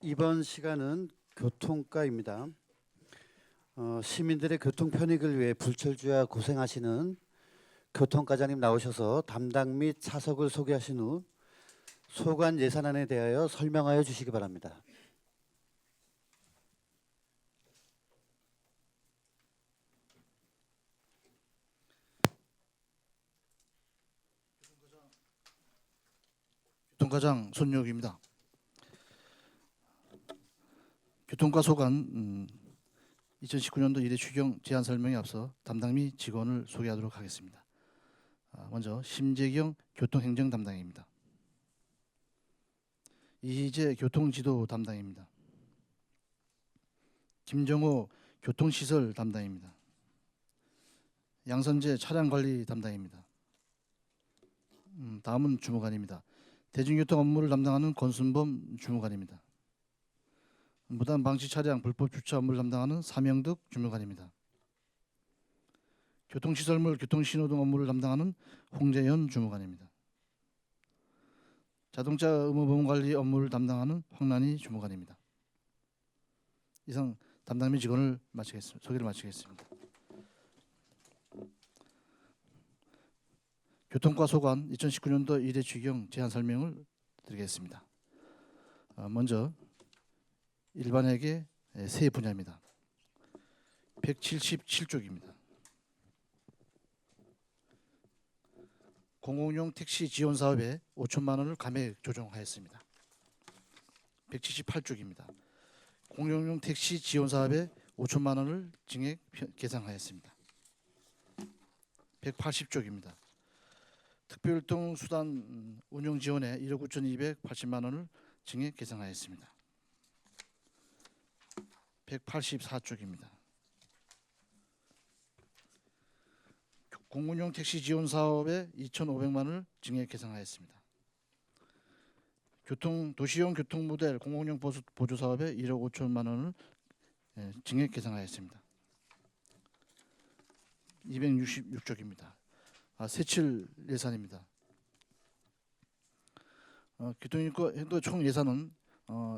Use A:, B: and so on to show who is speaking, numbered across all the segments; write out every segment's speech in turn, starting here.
A: 이번 시간은 교통과입니다. 시민들의 교통 편익을 위해 불철주야 고생하시는 교통과장님 나오셔서 담당 및 차석을 소개하신 후 소관 예산안에 대하여 설명하여 주시기 바랍니다.
B: 교통과장 손용욱입니다. 교통과 소관 2019년도 1회 추경 제안 설명에 앞서 담당 및 직원을 소개하도록 하겠습니다. 먼저 심재경 교통행정 담당입니다. 이희재 교통지도 담당입니다. 김정호 교통시설 담당입니다. 양선재 차량관리 담당입니다. 다음은 주무관입니다. 대중교통 업무를 담당하는 권순범 주무관입니다. 무단 방치 차량 불법 주차 업무를 담당하는 사명득 주무관입니다. 교통시설물 교통신호등 업무를 담당하는 홍재현 주무관입니다. 자동차 의무보험관리 업무를 담당하는 황란희 주무관입니다. 이상 담당 및 직원을 소개를 마치겠습니다. 교통과 소관 2019년도 1회 추경 제안 설명을 드리겠습니다. 먼저 일반회계 세 분야입니다. 177쪽입니다. 공공용 택시 지원 사업에 5천만 원을 감액 조정하였습니다. 178쪽입니다. 공공용 택시 지원 사업에 5천만 원을 증액 계상하였습니다. 180쪽입니다. 특별활동 수단 운영 지원에 1억 9,280만 원을 증액 계상하였습니다. 184쪽입니다. 공군용 택시 지원 사업에 2,500만 원을 증액 계상하였습니다. 도시용 교통 모델 공공용 보조 사업에 1억 5천만 원을 증액 계상하였습니다. 266쪽입니다. 세칠 예산입니다. 교통인도 총 예산은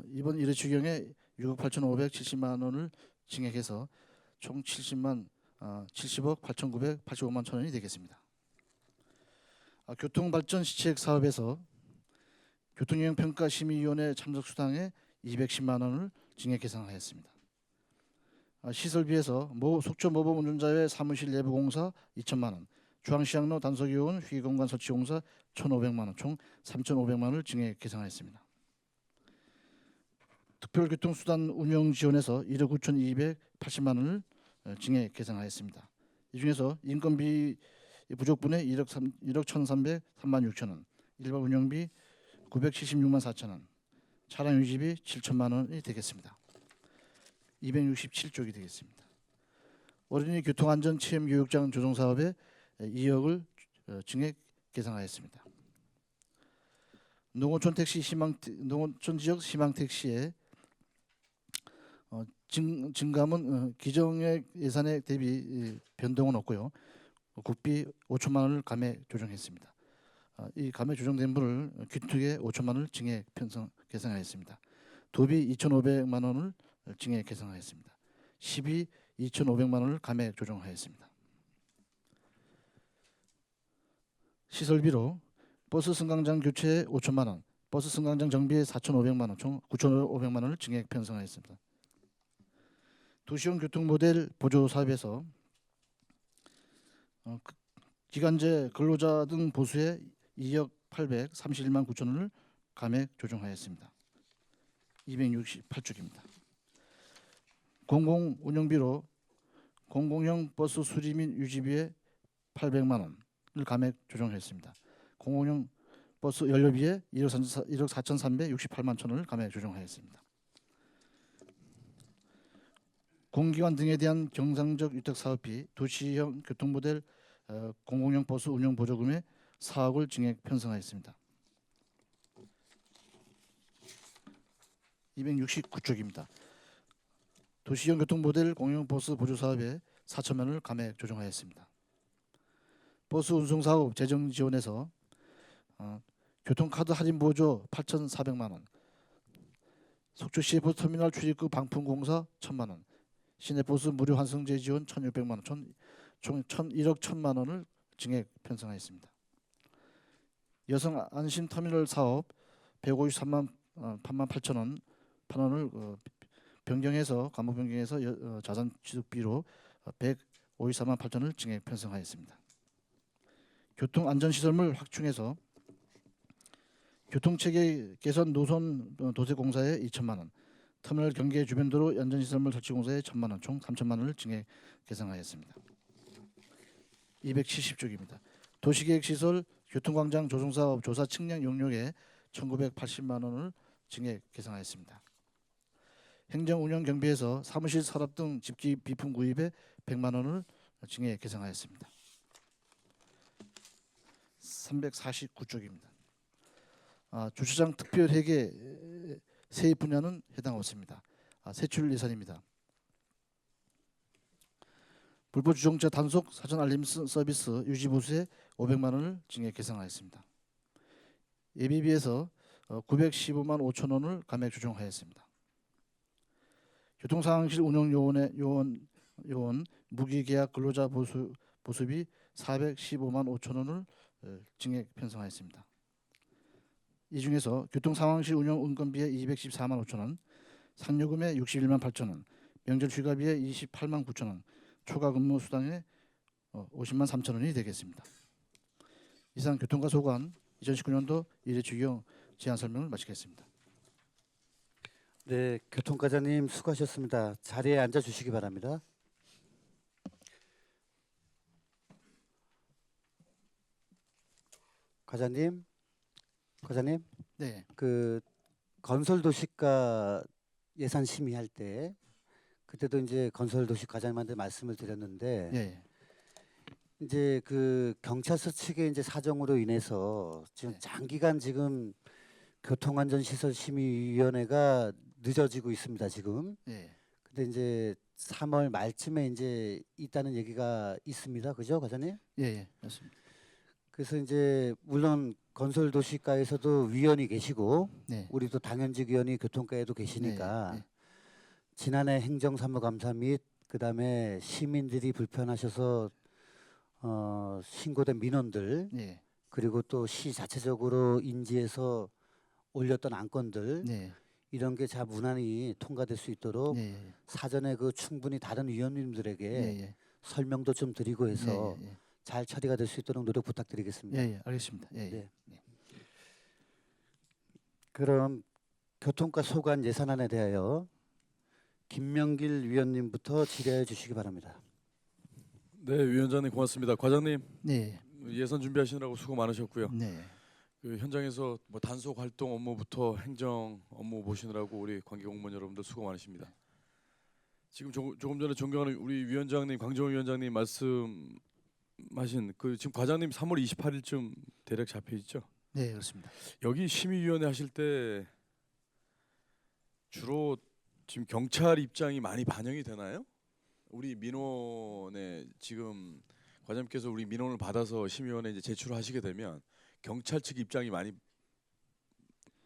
B: 이번 1회 추경에 6억 8,570만 원을 증액해서 총 70억 8,985만 천 원이 되겠습니다. 교통발전 시책 사업에서 교통영향평가심의위원회 참석 수당에 210만 원을 증액 계상하였습니다. 시설비에서 속초 모범 운전자회 사무실 내부 공사 2천만 원, 중앙시장로 단속요원 휴게공간 설치 공사 1,500만 원, 총 3,500만 원을 증액 계상하였습니다. 특별교통수단 운영 지원에서 1억 9,280만 원을 증액 계상하였습니다. 이 중에서 인건비 부족분에 1억 1,303만 6천 원, 일반 운영비 976만 4천 원, 차량 유지비 7천만 원이 되겠습니다. 267쪽이 되겠습니다. 어린이 교통안전체험교육장 조성사업에 2억을 증액 계상하였습니다. 농어촌 지역 희망택시에 증감은 기정액 예산액 대비 변동은 없고요. 국비 5천만 원을 감액 조정했습니다. 이 감액 조정된 분을 귀투에 5천만 원을 증액 계상하였습니다. 도비 2,500만 원을 증액 계상하였습니다. 시비 2,500만 원을 감액 조정하였습니다. 시설비로 버스 승강장 교체에 5천만 원, 버스 승강장 정비에 4,500만 원, 총 9,500만 원을 증액 편성하였습니다. 도시형 교통 모델 보조 사업에서 기간제 근로자 등 보수에 2억 831만 9천 원을 감액 조정하였습니다. 268쪽입니다. 공공운영비로 공공형 버스 수리 및 유지비에 800만 원을 감액 조정했습니다. 공공형 버스 연료비에 1억 4,368만 천 원을 감액 조정하였습니다. 공기관 등에 대한 경상적 유탁사업비 도시형 교통모델 공공형 버스 운영 보조금에 4억을 증액 편성하였습니다. 269쪽입니다. 도시형 교통모델 공영 버스 보조사업에 4천만 원을 감액 조정하였습니다. 버스 운송사업 재정 지원에서 교통카드 할인 보조 8,400만 원, 속초 시내버스 터미널 출입구 방풍공사 1,000만 원, 시내버스 무료 환승제 지원 1,600만 원, 총 1억 1,000만 원을 증액 편성하였습니다. 여성 안심 터미널 사업 153만 8만 8천 원을 변경해서 과목 변경해서 자산 취득비로 154만 8천 원을 증액 편성하였습니다. 교통 안전시설물 확충해서 교통체계 개선 노선 도세공사에 2천만 원, 터미널 경계 주변도로 안전시설물 설치공사에 1,000만 원, 총 3천만 원을 증액 계상하였습니다. 270쪽입니다. 도시계획시설 교통광장 조성사업 조사 측량 용역에 1,980만 원을 증액 계상하였습니다. 행정운영 경비에서 사무실 서랍 등 집기 비품 구입에 100만 원을 증액 계상하였습니다. 349쪽입니다. 주차장 특별회계 세입 분야는 해당 없습니다. 세출 예산입니다. 불법 주정차 단속 사전 알림 서비스 유지 보수에 500만 원을 증액 계상하였습니다. 예비비에서 915만 5천 원을 감액 조정하였습니다. 교통상황실 운영 요원 무기계약 근로자 보수비 415만 5천 원을 증액 편성하였습니다. 이 중에서 교통상황실 운영 운건비에 214만 5천 원, 상요금에 61만 8천 원, 명절 휴가비에 28만 9천 원, 초과 근무 수당에 50만 3천 원이 되겠습니다. 이상 교통과 소관 2019년도 일회 추경 제안 설명을 마치겠습니다.
A: 네, 교통과장님 수고하셨습니다. 자리에 앉아 주시기 바랍니다. 과장님,
B: 네,
A: 그 건설도시과 예산 심의할 때 그때도 이제 건설도시 과장님한테 말씀을 드렸는데
B: 예,
A: 이제 그 경찰서 측의 이제 사정으로 인해서 지금
B: 네.
A: 장기간 지금 교통안전시설심의위원회가 늦어지고 있습니다 지금.
B: 예,
A: 근데 이제 3월 말쯤에 이제 있다는 얘기가 있습니다, 그죠, 과장님?
B: 예, 맞습니다.
A: 그래서 이제 물론 건설도시과에서도 위원이 계시고
B: 네,
A: 우리도 당연직 위원이 교통과에도 계시니까
B: 네,
A: 지난해 행정사무감사 및 그다음에 시민들이 불편하셔서 신고된 민원들
B: 네,
A: 그리고 또 시 자체적으로 인지해서 올렸던 안건들
B: 네,
A: 이런 게 잘 무난히 통과될 수 있도록
B: 네,
A: 사전에 그 충분히 다른 위원님들에게
B: 예,
A: 설명도 좀 드리고 해서
B: 예,
A: 잘 처리가 될 수 있도록 노력 부탁드리겠습니다.
B: 예, 알겠습니다. 예,
A: 네. 그럼 교통과 소관 예산안에 대하여 김명길 위원님부터 질의해 주시기 바랍니다.
C: 네, 위원장님 고맙습니다. 과장님
B: 네,
C: 예산 준비하시느라고 수고 많으셨고요.
B: 네,
C: 그 현장에서 뭐 단속 활동 업무부터 행정 업무 보시느라고 우리 관계 공무원 여러분들 수고 많으십니다. 지금 조금 전에 존경하는 우리 위원장님 강정호 위원장님 말씀하신 그 지금 과장님 3월 28일쯤 대략 잡혀 있죠.
B: 네, 그렇습니다.
C: 여기 심의위원회 하실 때 주로 지금 경찰 입장이 많이 반영이 되나요? 우리 민원에 지금 과장님께서 우리 민원을 받아서 심의위원회 이제 제출하시게 되면 경찰 측 입장이 많이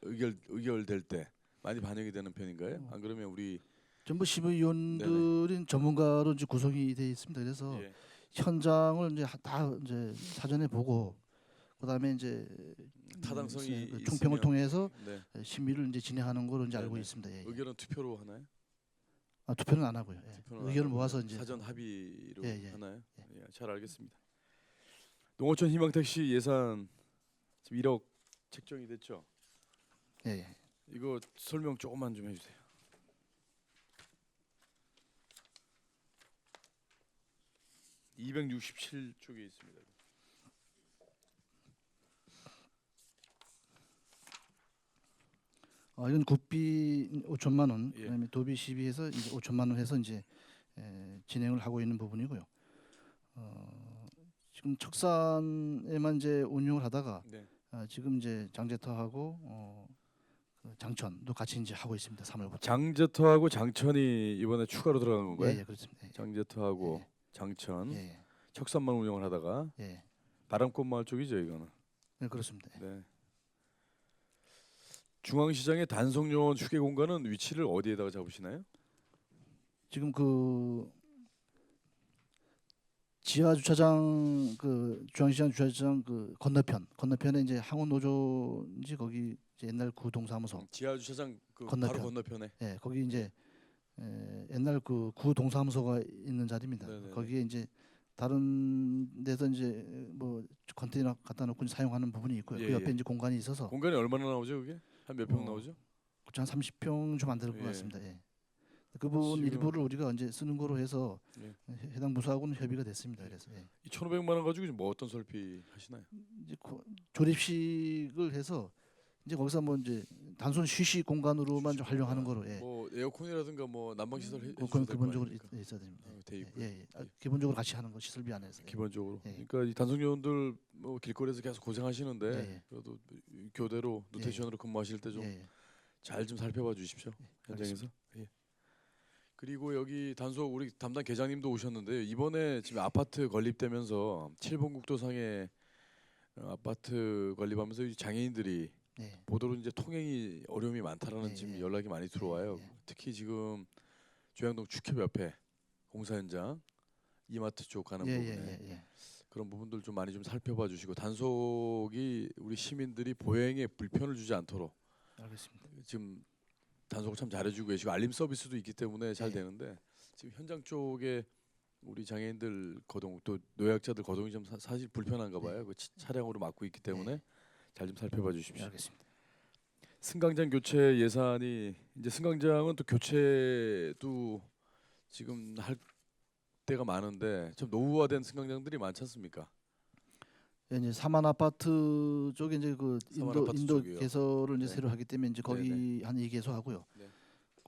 C: 의결될 때 많이 반영이 되는 편인가요? 안 그러면 우리
B: 전부 심의위원들은 전문가로 이제 구성이 되어 있습니다. 그래서
C: 예.
B: 현장을 이제 다 이제 사전에 보고 그다음에 이제
C: 타당성이
B: 그
C: 있으면
B: 총평을 통해서
C: 네.
B: 심의를 이제 진행하는 걸로 이제 알고
C: 네네.
B: 있습니다. 예, 예.
C: 의견은 투표로 하나요?
B: 투표는 안 하고요. 예.
C: 투표는 안
B: 의견을
C: 하고
B: 모아서 이제
C: 사전 합의로
B: 예, 예.
C: 하나요?
B: 예.
C: 예, 잘 알겠습니다. 농어촌 희망택시 예산 지금 1억 책정이 됐죠?
B: 예, 예.
C: 이거 설명 조금만 좀 해주세요. (267쪽에) 있습니다.
B: 이건 국비 5천만 원,
C: 예.
B: 그다음에 도비 시비해서 이제 5천만 원 해서 이제 진행을 하고 있는 부분이고요. 지금 척산에만 이제 운용을 하다가
C: 네.
B: 지금 이제 장제터하고 그 장천도 같이 이제 하고 있습니다. 3월부터.
C: 장제터하고 장천이 이번에 추가로 들어간 건가요?
B: 예, 예, 그렇습니다. 예,
C: 장제터하고
B: 예.
C: 장천,
B: 예,
C: 척산만 운영을 하다가
B: 예,
C: 바람꽃 마을 쪽이죠, 이거는.
B: 네, 그렇습니다. 예.
C: 네. 중앙시장의 단속요원 휴게 공간은 위치를 어디에다가 잡으시나요?
B: 지금 그 지하 주차장 그 중앙시장 주차장 그 건너편에 이제 항운 노조인지 거기 이제 옛날 구 동사무소
C: 지하 주차장 그
B: 건너편.
C: 바로 건너편에.
B: 예 거기 이제 옛날 그 구 동사무소가 있는 자리입니다.
C: 네네네.
B: 거기에 이제 다른 데서 이제 뭐 컨테이너 갖다 놓고 사용하는 부분이 있고요.
C: 예,
B: 그 옆에
C: 예.
B: 이제 공간이 있어서
C: 공간이 얼마나 나오죠, 그게? 한 몇 평
B: 어,
C: 나오죠?
B: 한 30평 좀 안 될 것
C: 예.
B: 같습니다. 예. 그 부분
C: 지금-
B: 일부를 우리가 이제 쓰는 거로 해서
C: 예.
B: 해당 부서하고는 협의가 됐습니다. 그래서 예.
C: 이 1,500만 원 가지고 지금 뭐 어떤 설비 하시나요?
B: 이제 조립식을 해서 이제 거기서 뭐 이제 단순 쉬식 공간으로만 좀 활용하는 거로 예.
C: 뭐 에어컨이라든가 뭐 난방 시설
B: 그건 기본적으로 있어야 됩니다.
C: 돼 있고.
B: 예, 예. 기본적으로 같이 하는 거 시설비 안에서. 예.
C: 기본적으로.
B: 예.
C: 그러니까 이 단속요원들 뭐 길거리에서 계속 고생하시는데
B: 예, 예.
C: 그래도 교대로 누테션으로 근무하실 때 좀 잘 좀
B: 예, 예.
C: 살펴봐 주십시오. 현장에서. 예. 그리고 여기 단속 우리 담당 계장님도 오셨는데요. 이번에 지금 아파트 건립되면서 7번 국도상에 아파트 건립하면서 이 장애인들이
B: 예.
C: 보도로 이제 통행이 어려움이 많다라는
B: 예,
C: 지금
B: 예.
C: 연락이 많이 들어와요.
B: 예.
C: 특히 지금 조양동 축협 옆에 공사 현장 이마트 쪽 가는
B: 예,
C: 부분에
B: 예, 예, 예.
C: 그런 부분들 좀 많이 좀 살펴봐 주시고 단속이 우리 시민들이 보행에 불편을 주지 않도록
B: 알겠습니다.
C: 지금 단속을 참 잘해주고 계시고 알림 서비스도 있기 때문에 잘
B: 예.
C: 되는데 지금 현장 쪽에 우리 장애인들 거동 또 노약자들 거동이 좀 사실 불편한가 봐요. 그 차량으로 막고 있기 때문에
B: 예.
C: 잘 좀 살펴봐
B: 예,
C: 주십시오.
B: 알겠습니다.
C: 승강장 교체 예산이 이제 승강장은 또 교체도 지금 할 때가 많은데 좀 노후화된 승강장들이 많지 않습니까?
B: 예, 이제 사만 아파트 쪽에 이제 그
C: 사만
B: 인도
C: 아파트
B: 인도
C: 쪽이요.
B: 개설을 이제
C: 네.
B: 새로 하기 때문에 이제 거기
C: 네,
B: 한 2개소 하고요.
C: 네.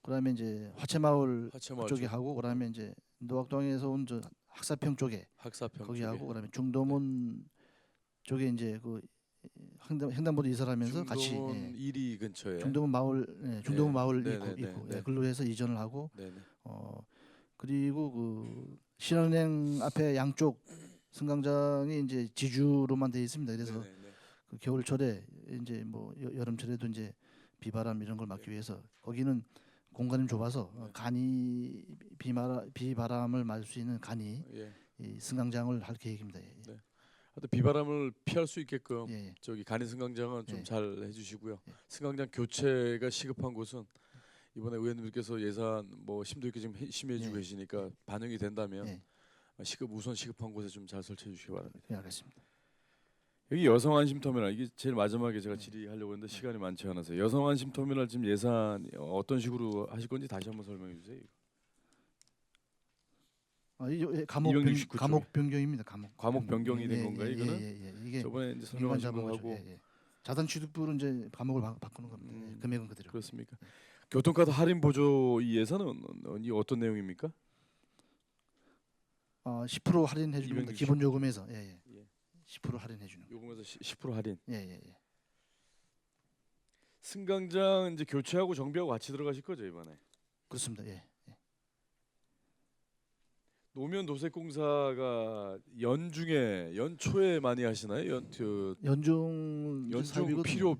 B: 그다음에 이제 화채마을
C: 하체마을
B: 쪽에
C: 쪽,
B: 하고 그다음에 이제 노악동에서 온 저 학사평 쪽에
C: 학사평
B: 거기
C: 쪽에
B: 하고 그다음에 중도문 쪽에 이제 그 횡단보도 이사를 하면서 같이
C: 중도문 1위 근처에
B: 중도문 마을 중도문
C: 예.
B: 마을
C: 네,
B: 있고
C: 네, 네,
B: 있고
C: 네.
B: 글로 해서 이전을 하고
C: 네네.
B: 그리고 그 신한은행 앞에 양쪽 승강장이 이제 지주로만 돼 있습니다. 그래서
C: 네네.
B: 그 겨울철에 이제 뭐 여름철에도 이제 비바람 이런 걸 막기 위해서 거기는 공간이 좁아서
C: 네.
B: 간이 비바람을 맞을 수 있는 간이
C: 예.
B: 이 승강장을 할 계획입니다. 예.
C: 네. 하여튼 비바람을 피할 수 있게끔
B: 예. 예.
C: 저기 간이 승강장은 좀
B: 예.
C: 잘 해주시고요.
B: 예.
C: 승강장 교체가 시급한 곳은 이번에 의원님께서 예산 뭐 심도 있게 지금 심의해주고
B: 예.
C: 계시니까 반영이 된다면
B: 예.
C: 우선 시급한 곳에 좀 잘 설치해 주시기 바랍니다.
B: 예, 알겠습니다.
C: 여기 여성 안심 터미널 이게 제일 마지막에 제가
B: 네.
C: 질의하려고 했는데 시간이 많지 않아서 여성 안심 터미널 지금 예산 어떤 식으로 하실 건지 다시 한번 설명해 주세요.
B: 감옥
C: 269
B: 감옥 변경입니다. 감옥.
C: 과목 변경이 된 건가요, 이거는?
B: 이게
C: 저번에 이제
B: 민관
C: 설명하신 거
B: 자본거죠.
C: 하고
B: 예, 예. 자산 취득부로 이제 감옥을 바꾸는 겁니다. 예, 금액은 그대로.
C: 그렇습니까? 교통카드 할인 보조 이 예산은 이 어떤 내용입니까?
B: 10% 할인해 주는 겁니다.
C: 260.
B: 기본 요금에서 예.
C: 예.
B: 10% 할인해 주는.
C: 요금에서 10% 할인.
B: 예.
C: 승강장 이제 교체하고 정비하고 같이 들어가실 거죠 이번에?
B: 그렇습니다. 예.
C: 노면 도색공사가 연초에 많이 하시나요?
B: 연중
C: 연중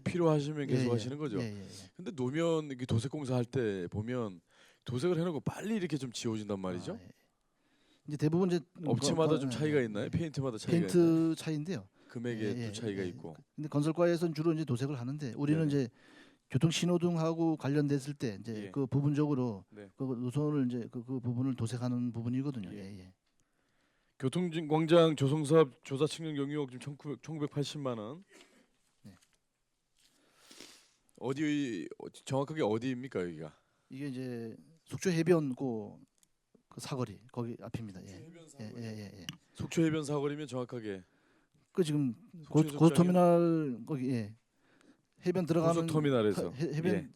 C: 필요하시면 계속 하시는 거죠.
B: 예.
C: 근데 노면 이게 도색공사 할 때 보면 도색을 해놓고 빨리 이렇게 좀 지워진단 말이죠.
B: 예. 이제 대부분 이제
C: 업체마다 좀 차이가 있나요? 페인트마다 차이가 있나요?
B: 페인트 차이인데요.
C: 금액에 또 차이가 있고.
B: 근데 건설과에서는 주로 이제 도색을 하는데 우리는
C: 네네.
B: 이제 교통 신호등하고 관련됐을 때 이제
C: 예.
B: 그 부분적으로
C: 네.
B: 그 노선을 이제 그 부분을 도색하는 부분이거든요.
C: 예.
B: 예.
C: 교통광장 조성사업 조사 측량 영유억 지금 1980만 원.
B: 네.
C: 어디 정확하게 어디입니까 여기가?
B: 이게 이제 속초 해변고 그 사거리 거기 앞입니다. 예.
C: 속초 해변 사거리면 정확하게
B: 그 지금
C: 속초
B: 고속터미널 거기 해변 들어가는
C: 고속터미널에서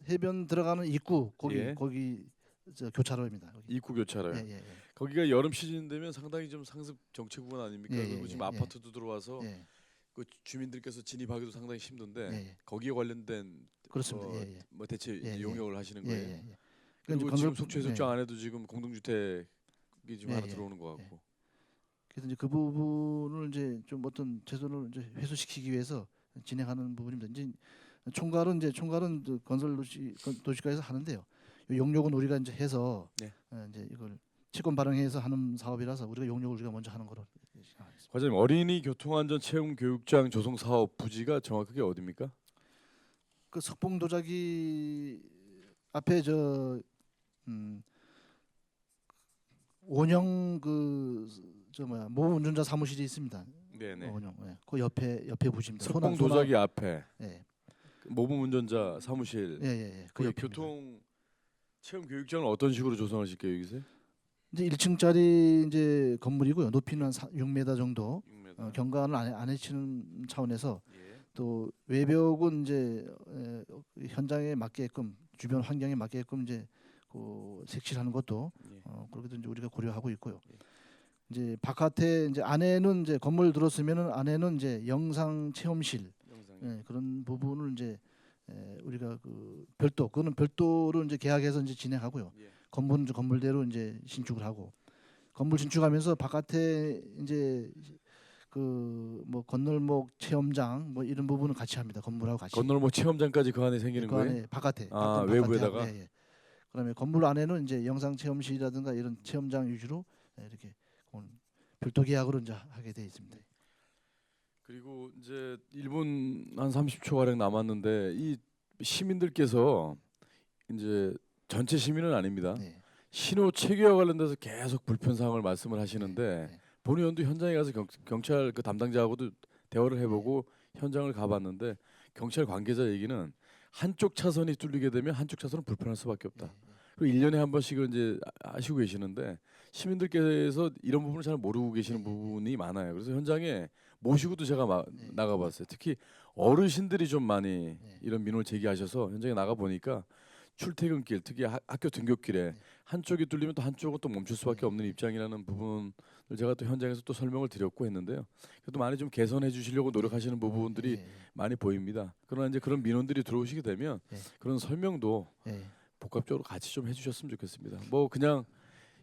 B: 해변 들어가는 입구 거기
C: 예.
B: 거기 저 교차로입니다. 거기.
C: 입구 교차로요.
B: 예.
C: 거기가 여름 시즌 되면 상당히 좀 상습 정체 구간 아닙니까?
B: 예,
C: 그리고 지금
B: 예.
C: 아파트도 들어와서
B: 예.
C: 그 주민들께서 진입하기도 상당히 힘든데
B: 예.
C: 거기에 관련된
B: 그렇습니다. 예.
C: 뭐 대체
B: 예, 예.
C: 용역을 하시는
B: 예.
C: 거예요.
B: 예.
C: 그리고
B: 건설-
C: 지금 속초 해수욕장
B: 예.
C: 안에도 지금 공동주택이 지금
B: 예,
C: 하나
B: 예.
C: 들어오는 것 같고.
B: 그래서 이제 그 부분을 이제 좀 어떤 제도를 이제 회수시키기 위해서 진행하는 부분입니다. 이제 총괄은 그 도시가에서 하는데요. 요 용역은 우리가 이제 해서
C: 네.
B: 이제 이걸 채권 발행해서 하는 사업이라서 우리가 용역을 우리가 먼저 하는 거로 생각하겠습니다.
C: 과장님, 어린이 교통안전 체험 교육장 조성 사업 부지가 정확하게 어디입니까?
B: 그 석봉도자기 앞에 원형 모범 운전자 사무실이 있습니다.
C: 네네.
B: 원형. 예. 그 옆에 부지입니다.
C: 석봉 도자기 앞에
B: 예.
C: 모범 운전자 사무실.
B: 예.
C: 그
B: 옆입니다.
C: 교통 체험 교육장은 어떤 식으로 조성하실 계획이세요?
B: 이제 1층짜리 이제 건물이고요. 높이는 한 6m 정도.
C: 6m.
B: 경관을 안 해치는 차원에서
C: 예.
B: 또 외벽은 이제 현장에 맞게끔 주변 환경에 맞게끔 이제 그 색칠하는 것도
C: 예.
B: 그렇게도 이제 우리가 고려하고 있고요.
C: 예.
B: 이제 바깥에 이제 안에는 이제 건물 들었으면은 안에는 이제 영상 체험실
C: 영상이.
B: 그런 부분을 이제 우리가 그 그거는 별도로 이제 계약해서 이제 진행하고요.
C: 예.
B: 건물은 이제 건물대로 이제 신축을 하고 건물 신축하면서 바깥에 이제 그 뭐 건널목 체험장 뭐 이런 부분은 같이 합니다. 건물하고 같이.
C: 건널목 체험장까지 그 안에 생기는
B: 그
C: 거예요?
B: 안에 바깥에.
C: 아,
B: 바깥에
C: 외부에다가?
B: 하고, 예. 그다음에 건물 안에는 이제 영상 체험실이라든가 이런 체험장 위주로 이렇게 별도 계약으로 이제 하게 돼 있습니다.
C: 그리고 이제 1분 한 30초 가량 남았는데 이 시민들께서 이제 전체 시민은 아닙니다.
B: 네.
C: 신호 체계와 관련돼서 계속 불편 사항을 말씀을 하시는데
B: 네.
C: 본 의원도 현장에 가서 경찰 그 담당자하고도 대화를 해보고 현장을 가봤는데 경찰 관계자 얘기는 한쪽 차선이 뚫리게 되면 한쪽 차선은 불편할 수밖에 없다.
B: 네.
C: 그리고 1년에 한 번씩은 이제 하시고 계시는데 시민들께서 이런 부분을 잘 모르고 계시는 부분이 많아요. 그래서 현장에 모시고도 제가 나가봤어요. 특히 어르신들이 좀 많이 이런 민원을 제기하셔서 현장에 나가 보니까 출퇴근길, 특히 학교 등굣길에 한쪽이 뚫리면 또 한쪽은 또 멈출 수밖에 없는 입장이라는 부분을 제가 또 현장에서 또 설명을 드렸고 했는데요. 그래도 많이 좀 개선해 주시려고 노력하시는 부분들이 많이 보입니다. 그러나 이제 그런 민원들이 들어오시게 되면 그런 설명도 복합적으로 같이 좀 해주셨으면 좋겠습니다. 뭐 그냥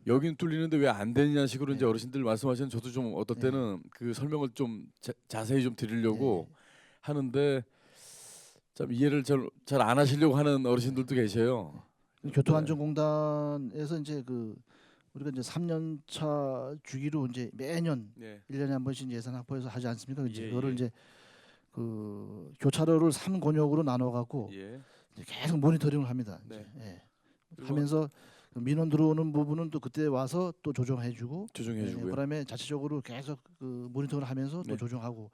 C: 여기는 뚫리는데 왜 안 되냐 식으로 이제 어르신들 말씀하시는 저도 좀 어떨 때는 그 설명을 좀 자세히 좀 드리려고 하는데 참 이해를 잘 안 하시려고 하는 어르신들도 계셔요.
B: 교통안전공단에서 이제 그 우리가 이제 3년차 주기로 이제 매년
C: 네.
B: 1년에 한 번씩 예산 확보해서 하지 않습니까? 이제
C: 예,
B: 그거를
C: 예.
B: 이제 그 교차로를 3권역으로 나눠 갖고
C: 예.
B: 계속 모니터링을 합니다.
C: 네.
B: 이제. 예.
C: 그리고
B: 하면서 그 민원 들어오는 부분은 또 그때 와서 또 조정해주고,
C: 조정해주고요.
B: 그다음에 자체적으로 계속 그 모니터를 하면서 또
C: 네.
B: 조정하고,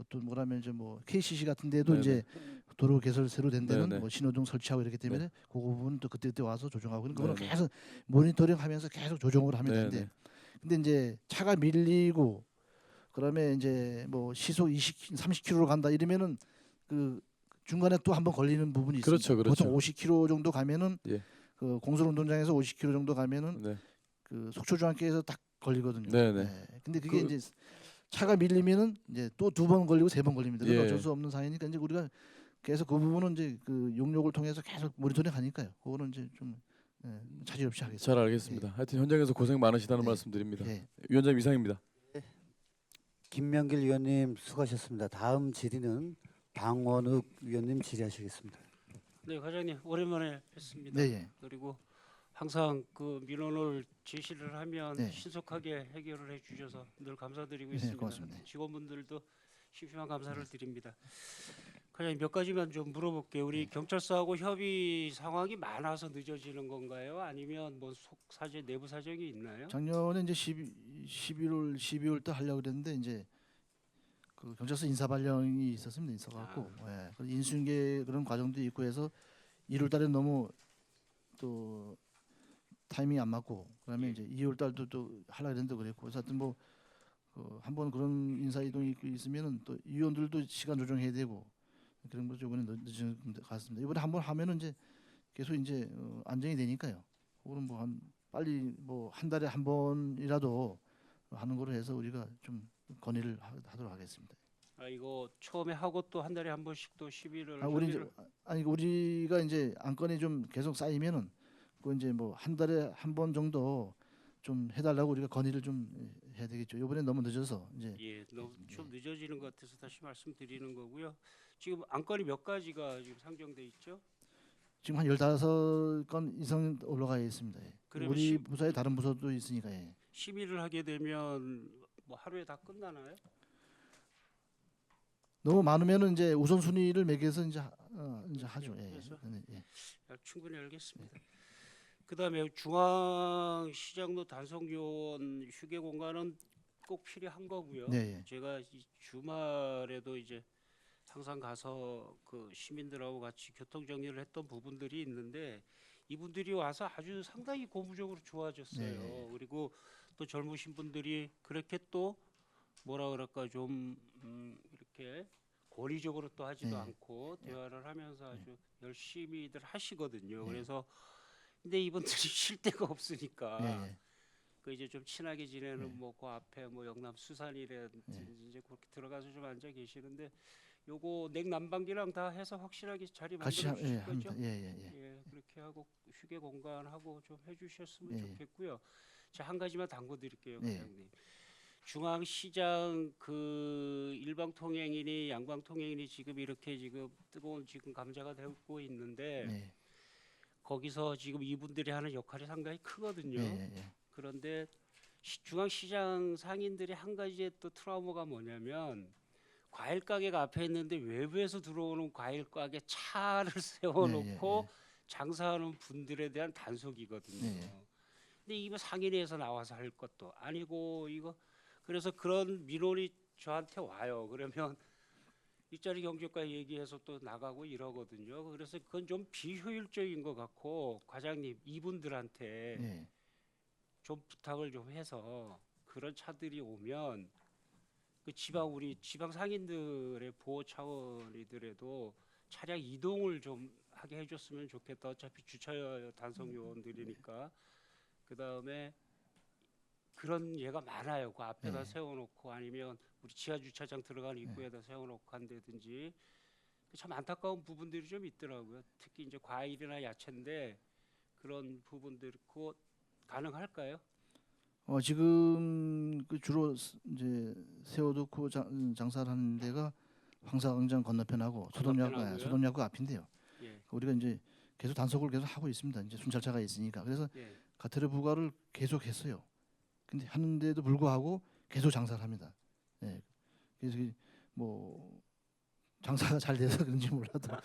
B: 또 뭐라면 이제 뭐 KCC 같은 데도
C: 네,
B: 이제 도로 개설 새로 된 데는
C: 네, 네.
B: 뭐 신호등 설치하고 이렇기 때문에
C: 네.
B: 그 부분 또 그때 와서 조정하고 그거는
C: 네, 네.
B: 계속 모니터링하면서 계속 조정을 하면
C: 네,
B: 되는데,
C: 네.
B: 근데 이제 차가 밀리고 그다음에 이제 뭐 시속 30km로 간다 이러면은 그 중간에 또 한번 걸리는 부분이 있습니다.
C: 그렇죠, 그렇죠.
B: 보통 50km 정도 가면은
C: 예.
B: 그 공설운동장에서 50km 정도 가면은
C: 네.
B: 그 속초중앙길에서 딱 걸리거든요.
C: 네, 네.
B: 근데 그게
C: 그-
B: 이제 차가 밀리면은 이제 또 2번 걸리고 3번 걸립니다. 그건
C: 예.
B: 어쩔 수 없는 사이니까 이제 우리가 계속 그 부분은 이제 그 용역을 통해서 계속 모니터링 하니까요. 그거는 이제 좀 차질 없이 하겠습니다.
C: 잘 알겠습니다. 하여튼 현장에서 고생 많으시다는
B: 네.
C: 말씀드립니다.
B: 예.
C: 위원장님 이상입니다.
A: 김명길 위원님 수고하셨습니다. 다음 질의는 방원욱 위원님 질의하시겠습니다.
D: 네, 과장님 오랜만에 뵙습니다.
B: 네, 예.
D: 그리고 항상 그 민원을 제시를 하면
B: 네.
D: 신속하게 해결을 해주셔서 늘 감사드리고
B: 네,
D: 있습니다.
B: 고맙습니다.
D: 직원분들도 심심한 감사를 드립니다. 과장님 몇 가지만 좀 물어볼게요. 우리 경찰서하고 협의 상황이 많아서 늦어지는 건가요? 아니면 뭐 속사정 내부 사정이 있나요?
B: 작년에 이제 12월 때 하려고 그랬는데 이제 그 경찰서 인사 발령이 있었습니다. 있어갖고 그 인수인계 그런 과정도 있고 해서 1월 달에 너무 또 타이밍이 안 맞고 그다음에 이제 2월 달도 또 하려고 했는데 그랬고 그래서 하여튼 뭐 한번 그런 인사 이동이 있으면은 또 위원들도 시간 조정해야 되고 그런 거 이번에 늦은 것 같습니다. 이번에 한번 하면은 이제 계속 이제 안정이 되니까요. 그거는 뭐 한 빨리 뭐 한 달에 한 번이라도 하는 거로 해서 우리가 좀 건의를 하도록 하겠습니다.
D: 아 이거 처음에 하고 또 한 달에 한 번씩 또 시비를
B: 우리 이제
D: 협의를-
B: 우리가 이제 안건이 좀 계속 쌓이면은 그 이제 뭐 한 달에 한 번 정도 좀 해달라고 우리가 건의를 좀 해야 되겠죠. 이번에 너무 늦어서 이제
D: 예, 너무 좀 늦어지는 것 같아서 다시 말씀드리는 거고요. 지금 안건이 몇 가지가 지금 상정돼 있죠?
B: 지금 한 15건 이상 올라가 있습니다. 예.
D: 그러면
B: 우리 부서에 다른 부서도 있으니까. 예.
D: 심의를 하게 되면 뭐 하루에 다 끝나나요?
B: 너무 많으면은 이제 우선순위를 매겨서 이제 하죠. 예.
D: 그래서?
B: 예.
D: 충분히 알겠습니다. 그다음에 중앙시장로 단속요원 휴게 공간은 꼭 필요한 거고요.
B: 네, 예.
D: 제가 이 주말에도 이제 항상 가서 그 시민들하고 같이 교통 정리를 했던 부분들이 있는데 이분들이 와서 아주 상당히 고무적으로 좋아졌어요.
B: 네.
D: 그리고 또 젊으신 분들이 그렇게 또 뭐라 그럴까 좀 이렇게 권위적으로 또 하지도
B: 네.
D: 않고 대화를 하면서 아주 열심히들 하시거든요.
B: 네.
D: 그래서 근데 이분들이 쉴 데가 없으니까
B: 예, 예.
D: 그 이제 좀 친하게 지내는
B: 네.
D: 뭐 그 앞에 뭐 영남 수산이라든지
B: 네.
D: 이제 그렇게 들어가서 좀 앉아 계시는데 요거 냉난방기랑 다 해서 확실하게 자리
B: 같이
D: 만들어 주실
B: 합니다.
D: 거죠?
B: 예.
D: 예, 그렇게 하고 휴게 공간하고 좀 해주셨으면
B: 예.
D: 좋겠고요. 자, 한 가지만 당부 드릴게요,
B: 예.
D: 과장님. 중앙시장 그 일방통행이니 양방통행이니 지금 이렇게 지금 뜨거운 지금 감자가 되고 있는데
B: 예.
D: 거기서 지금 이분들이 하는 역할이 상당히 크거든요.
B: 예.
D: 그런데 중앙시장 상인들이 한 가지의 또 트라우마가 뭐냐면 과일 가게가 앞에 있는데 외부에서 들어오는 과일 가게 차를 세워놓고 장사하는 분들에 대한 단속이거든요.
B: 네.
D: 근데 이거 상인회에서 나와서 할 것도 아니고 이거 그래서 그런 민원이 저한테 와요. 그러면 일자리 경제과 얘기해서 또 나가고 이러거든요. 그래서 그건 좀 비효율적인 것 같고 과장님 이분들한테
B: 예.
D: 좀 부탁을 좀 해서 그런 차들이 오면 그 지방 우리 지방 상인들의 보호 차원이더라도 차량 이동을 좀 하게 해줬으면 좋겠다. 어차피 주차 단속 요원들이니까. 그 다음에 그런 예가 많아요. 그 앞에다
B: 네.
D: 세워놓고 아니면 우리 지하 주차장 들어가는 입구에다 세워놓고 한다든지 참 안타까운 부분들이 좀 있더라고요. 특히 이제 과일이나 야채인데 그런 부분들 그거 가능할까요?
B: 지금 그 주로 이제 세워놓고 장사를 하는 데가 황사광장 건너편하고
D: 건너편하고요?
B: 소돔약국 앞인데요.
D: 예,
B: 우리가 이제 계속 단속을 계속 하고 있습니다. 이제 순찰차가 있으니까. 그래서
D: 예.
B: 가태료 부과를 계속 했어요. 근데 하는데도 불구하고 계속 장사를 합니다. 예. 그래서 뭐 장사가 잘 돼서 그런지 몰라도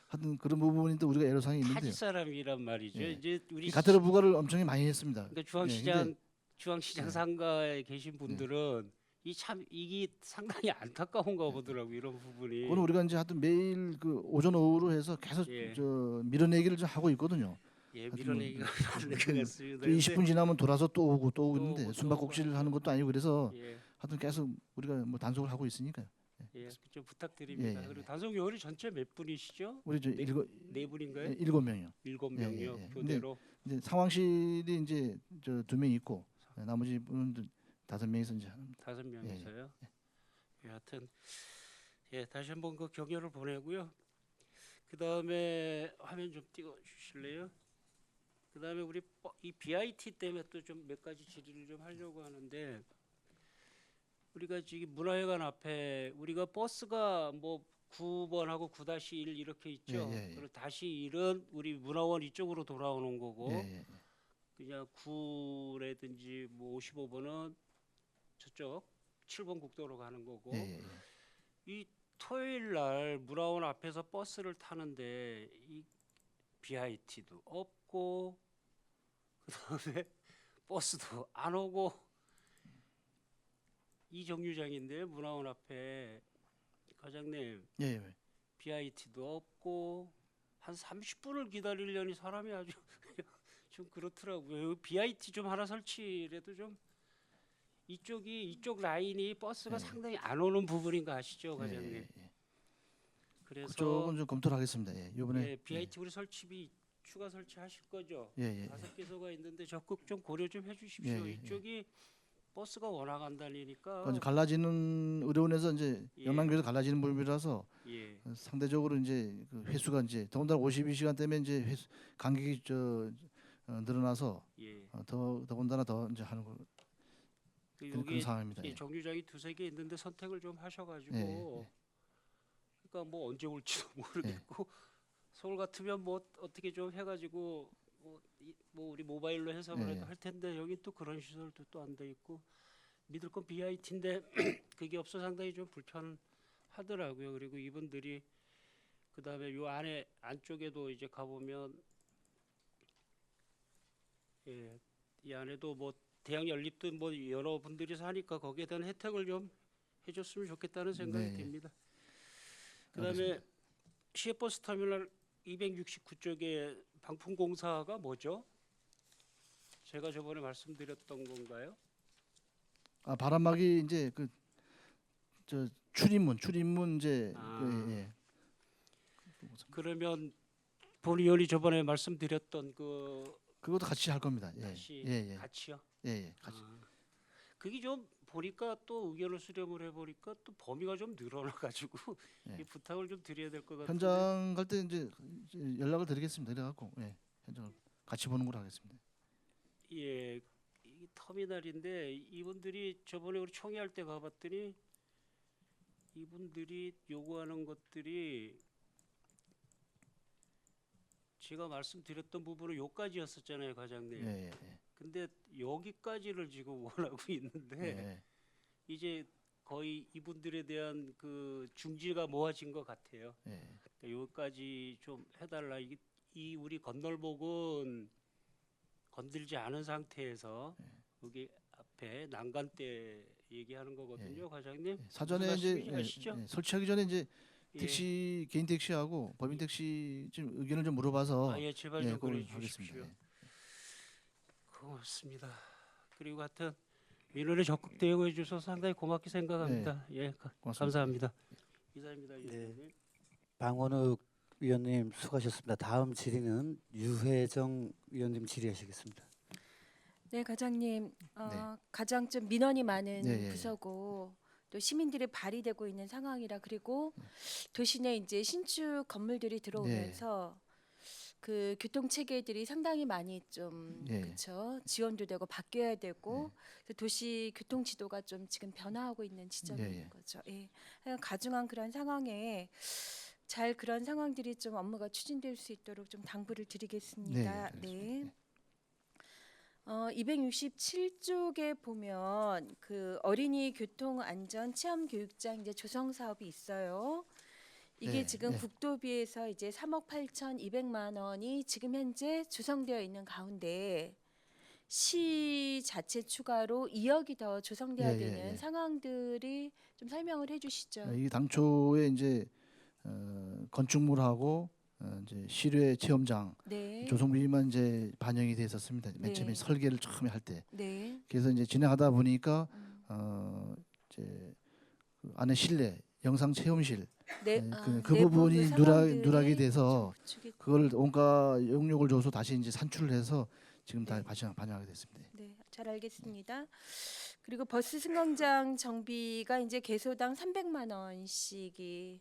B: 하여튼 그런 부분이 또 우리가 애로사항이 있는데요.
D: 타지 사람이란 말이죠.
B: 예.
D: 이제 우리
B: 이 가태료 부과를 엄청 많이 했습니다.
D: 그러니까 중앙시장
B: 예,
D: 중앙시장
B: 네.
D: 상가에 계신 분들은 이 참 이게 상당히 안타까운가 보더라고 이런 부분이.
B: 그거는 우리가 이제 하여튼 매일 그 오전 오후로 해서 계속
D: 예.
B: 저 밀어내기를 좀 하고 있거든요.
D: 예,
B: 하여튼
D: 밀어내기가 많은 것 같습니다.
B: 또 20분 지나면 돌아서 또 오고 또 오고
D: 또
B: 있는데
D: 오고 또
B: 숨바꼭질
D: 오고
B: 하는 것도 아니고 그래서
D: 예,
B: 하여튼 계속 우리가 뭐 단속을 하고 있으니까요.
D: 예, 좀 부탁드립니다.
B: 예.
D: 그리고 단속 요원이 전체 몇 분이시죠?
B: 우리 저
D: 네,
B: 네
D: 분인가요?
B: 7명이요.
D: 7명이요.
B: 예.
D: 교대로.
B: 이제 상황실이 이제 저 2명 있고 나머지 분들 5명이서 이제 하는
D: 5명이서요. 예, 하여튼 예, 다시 한번 그 격려를 보내고요. 그 다음에 화면 좀 띄워 주실래요? 그 다음에 우리 이 BIT 때문에 또 좀 몇 가지 질의를 좀 하려고 하는데 우리가 지금 문화회관 앞에 우리가 버스가 뭐 9번하고 9-1 이렇게 있죠.
B: 예.
D: 그리고 다시 1은 우리 문화원 이쪽으로 돌아오는 거고
B: 예.
D: 그냥 9라든지 뭐 55번은 저쪽 7번 국도로 가는 거고
B: 예.
D: 이 토요일 날 문화원 앞에서 버스를 타는데 이 BIT도 없고 그다음에 버스도 안 오고 이 정류장인데 문화원 앞에 과장님
B: 예.
D: BIT도 없고 한 30분을 기다리려니 사람이 아주 좀 그렇더라고요. BIT 좀 하나 설치라도 좀 이쪽 라인이 버스가
B: 예.
D: 상당히 안 오는 부분인 거 아시죠, 과장님?
B: 예.
D: 그래서
B: 그쪽은 좀 검토를 하겠습니다. 예. 이번에
D: 예, BIT 우리 설치비 추가 설치하실 거죠?
B: 예.
D: 5개소가 있는데 적극 좀 고려 좀 해주십시오.
B: 예.
D: 이쪽이 버스가 워낙 안 다니니까
B: 이제 갈라지는 의료원에서 이제
D: 예.
B: 영남교에서 갈라지는 부분이라서
D: 예,
B: 상대적으로 이제 그 회수가 이제 더군다나 52시간 때문에 이제 간격이 늘어나서
D: 예,
B: 더군다나 더 이제 하는 거 그런
D: 여기
B: 상황입니다. 예.
D: 정류장이 두세 개 있는데 선택을 좀 하셔가지고
B: 예, 예.
D: 그러니까 뭐 언제 올지도 모르겠고 서울 같으면 뭐 어떻게 좀 해가지고 뭐 우리 모바일로 해서
B: 예,
D: 그래도
B: 예.
D: 할 텐데 여기 또 그런 시설도 또 안 돼 있고 믿을 건 BIT인데 그게 없어 상당히 좀 불편하더라고요. 그리고 이분들이 그다음에 요 안에 안쪽에도 이제 가보면 이 안에도 뭐 대학 연립도 뭐 여러 분들이 사니까 거기에 대한 혜택을 좀 해줬으면 좋겠다는 생각이
B: 네.
D: 듭니다. 그다음에
B: 알겠습니다.
D: 시외버스 터미널 269쪽에 방풍공사가 뭐죠? 제가 저번에 말씀드렸던 건가요?
B: 아 바람막이 이제 그 저 출입문 이제
D: 아.
B: 예.
D: 그러면 본 의원이 저번에 말씀드렸던 그
B: 그것도 같이 할 겁니다. 예.
D: 다시
B: 예.
D: 같이요?
B: 예. 같이.
D: 그게 좀 보니까 또 의견을 수렴을 해보니까 또 범위가 좀 늘어나가지고
B: 예.
D: 이 부탁을 좀 드려야 될 것 같은데.
B: 현장 갈 때 이제 연락을 드리겠습니다. 그래갖고 현장을 같이 보는 걸로 하겠습니다.
D: 예, 이 터미널인데 이분들이 저번에 우리 총회할 때 가봤더니 이분들이 요구하는 것들이 제가 말씀드렸던 부분은 요까지였었잖아요, 과장님.
B: 예.
D: 근데 여기까지를 지금 원하고 있는데
B: 예.
D: 이제 거의 이분들에 대한 그 중지가 모아진 것 같아요.
B: 예.
D: 그러니까 여기까지 좀 해달라. 이 우리 건널목은 건들지 않은 상태에서 여기 앞에 난간대 얘기하는 거거든요, 과장님.
B: 사전에
D: 무슨
B: 이제
D: 말씀인지 아시죠?
B: 설치하기 전에 이제
D: 예.
B: 택시 개인 택시하고 법인 택시 좀 의견을 좀 물어봐서
D: 아, 예, 제발 좀
B: 그걸
D: 그래
B: 하겠습니다.
D: 주십시오. 고맙습니다. 그리고 하여튼 민원에 적극 대응해 주셔서 상당히 고맙게 생각합니다. 예,
B: 고맙습니다.
D: 감사합니다. 이사입니다,
A: 네.
D: 위원장님.
A: 방원욱 위원님 수고하셨습니다. 다음 질의는 유혜정 위원님 질의하시겠습니다.
E: 네, 과장님.
B: 네.
E: 가장 좀 민원이 많은
B: 네, 예.
E: 부서고 또 시민들이 발휘되고 있는 상황이라 그리고 도시 내 이제 신축 건물들이 들어오면서 그 교통 체계들이 상당히 많이 좀
B: 예.
E: 그렇죠. 지원도 되고 바뀌어야 되고 그래서 도시 교통 지도가 좀 지금 변화하고 있는 지점인
B: 예.
E: 거죠. 예. 하여간 가중한 그런 상황에 잘 그런 상황들이 좀 업무가 추진될 수 있도록 좀 당부를 드리겠습니다.
B: 알겠습니다.
E: 267쪽에 보면 그 어린이 교통 안전 체험 교육장 이제 조성 사업이 있어요. 이게
B: 네,
E: 지금
B: 네.
E: 국도비에서 이제 3억 8,200만 원이 지금 현재 조성되어 있는 가운데 시 자체 추가로 2억이 더 조성돼야
B: 예,
E: 되는
B: 예.
E: 상황들이 좀 설명을 해주시죠.
B: 이게 당초에 이제 건축물하고 이제 실외 체험장
E: 네.
B: 조성비만 이제 반영이 돼 있었습니다. 맨 처음에
E: 네.
B: 설계를 처음에 할 때.
E: 네.
B: 그래서 이제 진행하다 보니까 이제 그 안에 실내 영상 체험실
E: 네.
B: 그 부분이 누락이 돼서
E: 구축이
B: 그걸 온갖 용역을 줘서 다시 이제 산출을 해서 지금 다 반영하게 됐습니다.
E: 네, 잘 알겠습니다. 그리고 버스 승강장 정비가 이제 개소당 300만 원씩이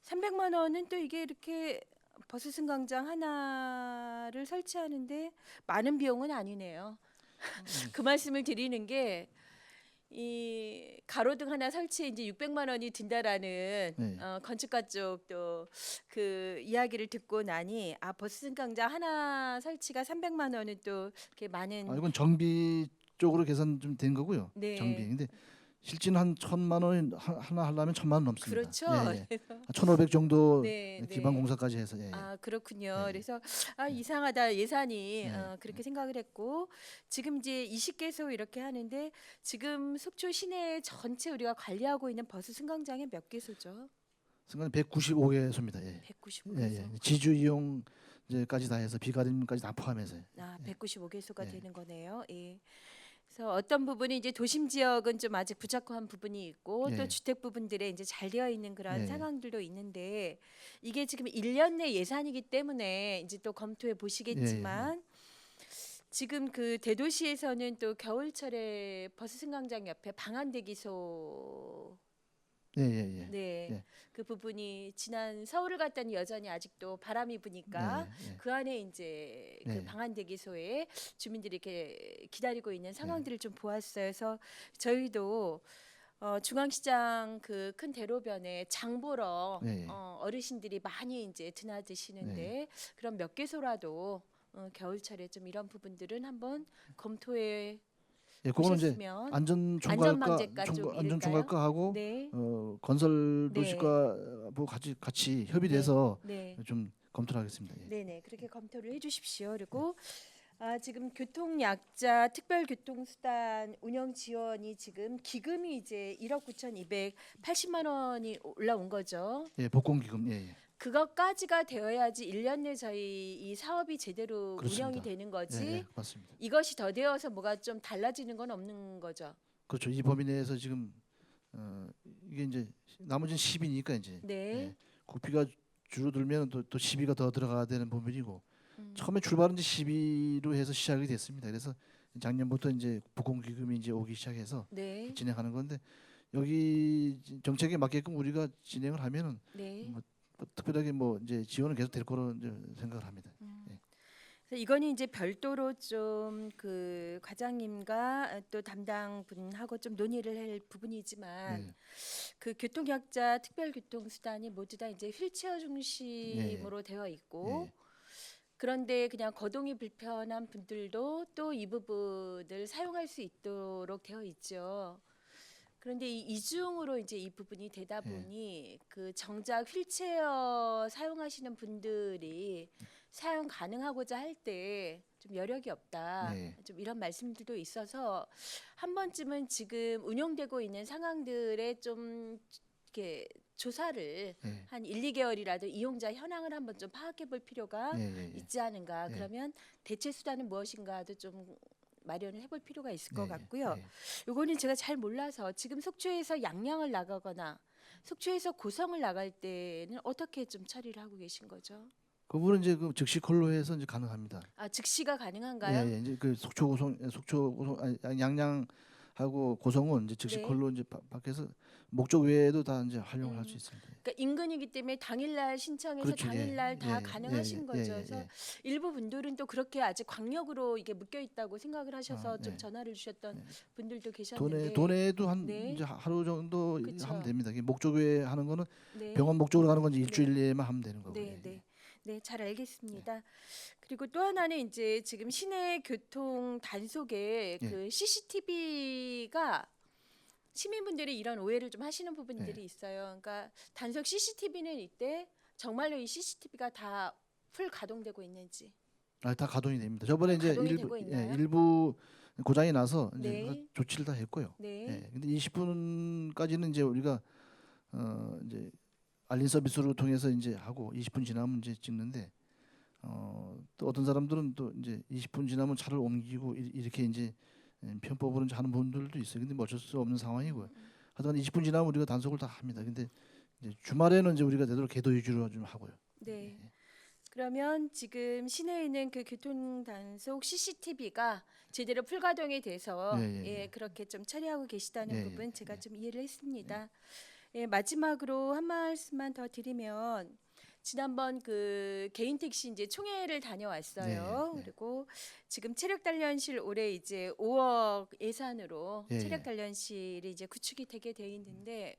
E: 300만 원은 또 이게 이렇게 버스 승강장 하나를 설치하는데 많은 비용은 아니네요. 그 말씀을 드리는 게 이 가로등 하나 설치에 이제 600만 원이 든다라는
B: 네.
E: 건축가 쪽도 그 이야기를 듣고 나니 아 버스 승강장 하나 설치가 300만 원은 또 이렇게 많은
B: 이건 정비 쪽으로 계산 좀 된 거고요.
E: 네.
B: 정비. 근데 실제는 한 1,000만 원 하나 하려면 1,000만 원 넘습니다.
E: 그렇죠.
B: 예.
E: 그래서
B: 1,500 정도
E: 네,
B: 기반
E: 네.
B: 공사까지 해서 예.
E: 아 그렇군요.
B: 네.
E: 그래서 아 이상하다 예산이
B: 네.
E: 그렇게 생각을 했고 지금 이제 20개소 이렇게 하는데 지금 속초 시내 전체 우리가 관리하고 있는 버스 승강장이 몇 개소죠?
B: 순간 195개소입니다. 예.
E: 195개소.
B: 예. 지주 이용 이제까지 다 해서 비가림까지 다 포함해서.
E: 아 195개소가
B: 네.
E: 되는 거네요. 예. 그래서 어떤 부분이 이제 도심 지역은 좀 아직 부족한 부분이 있고
B: 예.
E: 또 주택 부분들에 이제 잘 되어 있는 그런
B: 예.
E: 상황들도 있는데 이게 지금 1년 내 예산이기 때문에 이제 또 검토해 보시겠지만 지금 그 대도시에서는 또 겨울철에 버스 승강장 옆에 방한대기소
B: 예, 예, 예.
E: 네,
B: 예.
E: 그 부분이 지난 서울을 갔더니 여전히 아직도 바람이 부니까
B: 네, 예.
E: 그 안에 이제 그
B: 네.
E: 방한대기소에 주민들이 이렇게 기다리고 있는 상황들을 좀 보았어요. 그래서 저희도 중앙시장 그 큰 대로변에 장 보러
B: 예, 예.
E: 어르신들이 많이 이제 드나드시는데 그럼 몇 개소라도 겨울철에 좀 이런 부분들은 한번 검토해
B: 예, 그거는 이제
E: 보셨으면
B: 안전총괄과
E: 안전망재가 좀 이를까요?
B: 안전총괄과하고
E: 네,
B: 건설
E: 네.
B: 도시과하고 같이 협의돼서
E: 네.
B: 좀 검토를 하겠습니다. 예.
E: 네네 그렇게 검토를 해주십시오. 그리고 지금 교통약자 특별교통수단 운영 지원이 지금 기금이 이제 1억 9,280만 원이 올라온 거죠.
B: 예, 복권기금. 예, 예.
E: 그것까지가 되어야지 1년 내 저희 이 사업이 제대로
B: 그렇습니다.
E: 운영이 되는 거지.
B: 예, 예, 맞습니다.
E: 이것이 더 되어서 뭐가 좀 달라지는 건 없는 거죠.
B: 그렇죠. 이 범위 내에서 지금 이게 이제 나머지는 10이니까 이제
E: 네.
B: 예, 국비가 줄어들면 또 12가 더 들어가야 되는 범위이고
E: 음.
B: 처음에 출발은 이제 12로 해서 시작이 됐습니다. 그래서 작년부터 이제 복권기금이 이제 오기 시작해서
E: 네.
B: 진행하는 건데 여기 정책에 맞게끔 우리가 진행을 하면은
E: 네.
B: 뭐 특별하게 뭐 이제 지원은 계속 될 거로 이제 생각을 합니다.
E: 그래서 이거는 이제 별도로 좀 그 과장님과 또 담당 분하고 좀 논의를 할 부분이지만
B: 예.
E: 그 교통약자 특별교통수단이 모두 다 이제 휠체어 중심으로 되어 있고
B: 예.
E: 그런데 그냥 거동이 불편한 분들도 또 이 부분을 사용할 수 있도록 되어 있죠. 그런데 이 이중으로 이제 이 부분이 되다
B: 예.
E: 보니 그 정작 휠체어 사용하시는 분들이 사용 가능하고자 할 때 좀 여력이 없다.
B: 네.
E: 좀 이런 말씀들도 있어서 한 번쯤은 지금 운영되고 있는 상황들에 좀 이렇게 조사를
B: 예.
E: 한 1, 2개월이라도 이용자 현황을 한번 좀 파악해 볼 필요가
B: 예, 예, 예.
E: 있지 않은가.
B: 예.
E: 그러면 대체 수단은 무엇인가도 좀 마련을 해볼 필요가 있을 것
B: 예,
E: 같고요.
B: 예.
E: 요거는 제가 잘 몰라서 지금 속초에서 양양을 나가거나 속초에서 고성을 나갈 때는 어떻게 좀 처리를 하고 계신 거죠?
B: 그분은 이제 그 즉시 콜로 해서 이제 가능합니다.
E: 즉시가 가능한가요?
B: 예, 예. 이제 그 속초 고성 아니, 양양하고 고성은 이제 즉시
E: 네.
B: 콜로 이제 밖에서 목적 외에도 다 이제 활용을 할 수 있습니다.
E: 그러니까 인근이기 때문에 당일날 신청해서
B: 그렇죠.
E: 당일날
B: 예,
E: 다
B: 예,
E: 가능하신
B: 예, 예,
E: 거죠.
B: 예,
E: 그래서
B: 예.
E: 일부 분들은 또 그렇게 아직 광역으로 이게 묶여 있다고 생각을 하셔서 좀
B: 예.
E: 전화를 주셨던
B: 예.
E: 분들도 계셨는데
B: 도내도 한
E: 네.
B: 이제 하루 정도
E: 그쵸.
B: 하면 됩니다. 이게 목적 외에 하는 거는
E: 네.
B: 병원 목적으로 가는 건 이제 일주일 내에만 하면 되는 거고요.
E: 네, 네. 네, 잘 알겠습니다. 그리고 또 하나는 이제 지금 시내 교통 단속에
B: 예.
E: 그 CCTV가 시민분들이 이런 오해를 좀 하시는 부분들이
B: 예.
E: 있어요. 그러니까 단속 CCTV는 이때 정말로 이 CCTV가 다 풀 가동되고 있는지.
B: 다 가동이 됩니다. 저번에 이제
E: 가동이
B: 일부
E: 되고 있나요?
B: 일부 고장이 나서 이제
E: 네.
B: 그래서 조치를 다 했고요.
E: 네.
B: 예. 근데 20분까지는 이제 우리가 이제 알림 서비스로 통해서 이제 하고 20분 지나면 이제 찍는데 또 어떤 사람들은 또 이제 20분 지나면 차를 옮기고 이렇게 이제 편법으로 이제 하는 분들도 있어요. 근데 뭐 어쩔 수 없는 상황이고요. 하여간 20분 지나면 우리가 단속을 다 합니다. 근데 이제 주말에는 이제 우리가 되도록 궤도 위주로 좀 하고요.
E: 네. 그러면 지금 시내에 있는 그 교통 단속 CCTV가 제대로 풀가동이 돼서
B: 예, 예, 예.
E: 그렇게 좀 처리하고 계시다는
B: 예,
E: 부분
B: 예,
E: 제가
B: 예.
E: 좀 이해를 했습니다. 예, 마지막으로 한 말씀만 더 드리면 지난번 그 개인 택시 이제 총회를 다녀왔어요.
B: 네, 네.
E: 그리고 지금 체력 단련실 올해 이제 5억 예산으로
B: 예,
E: 체력
B: 예.
E: 단련실이 이제 구축이 되게 돼 있는데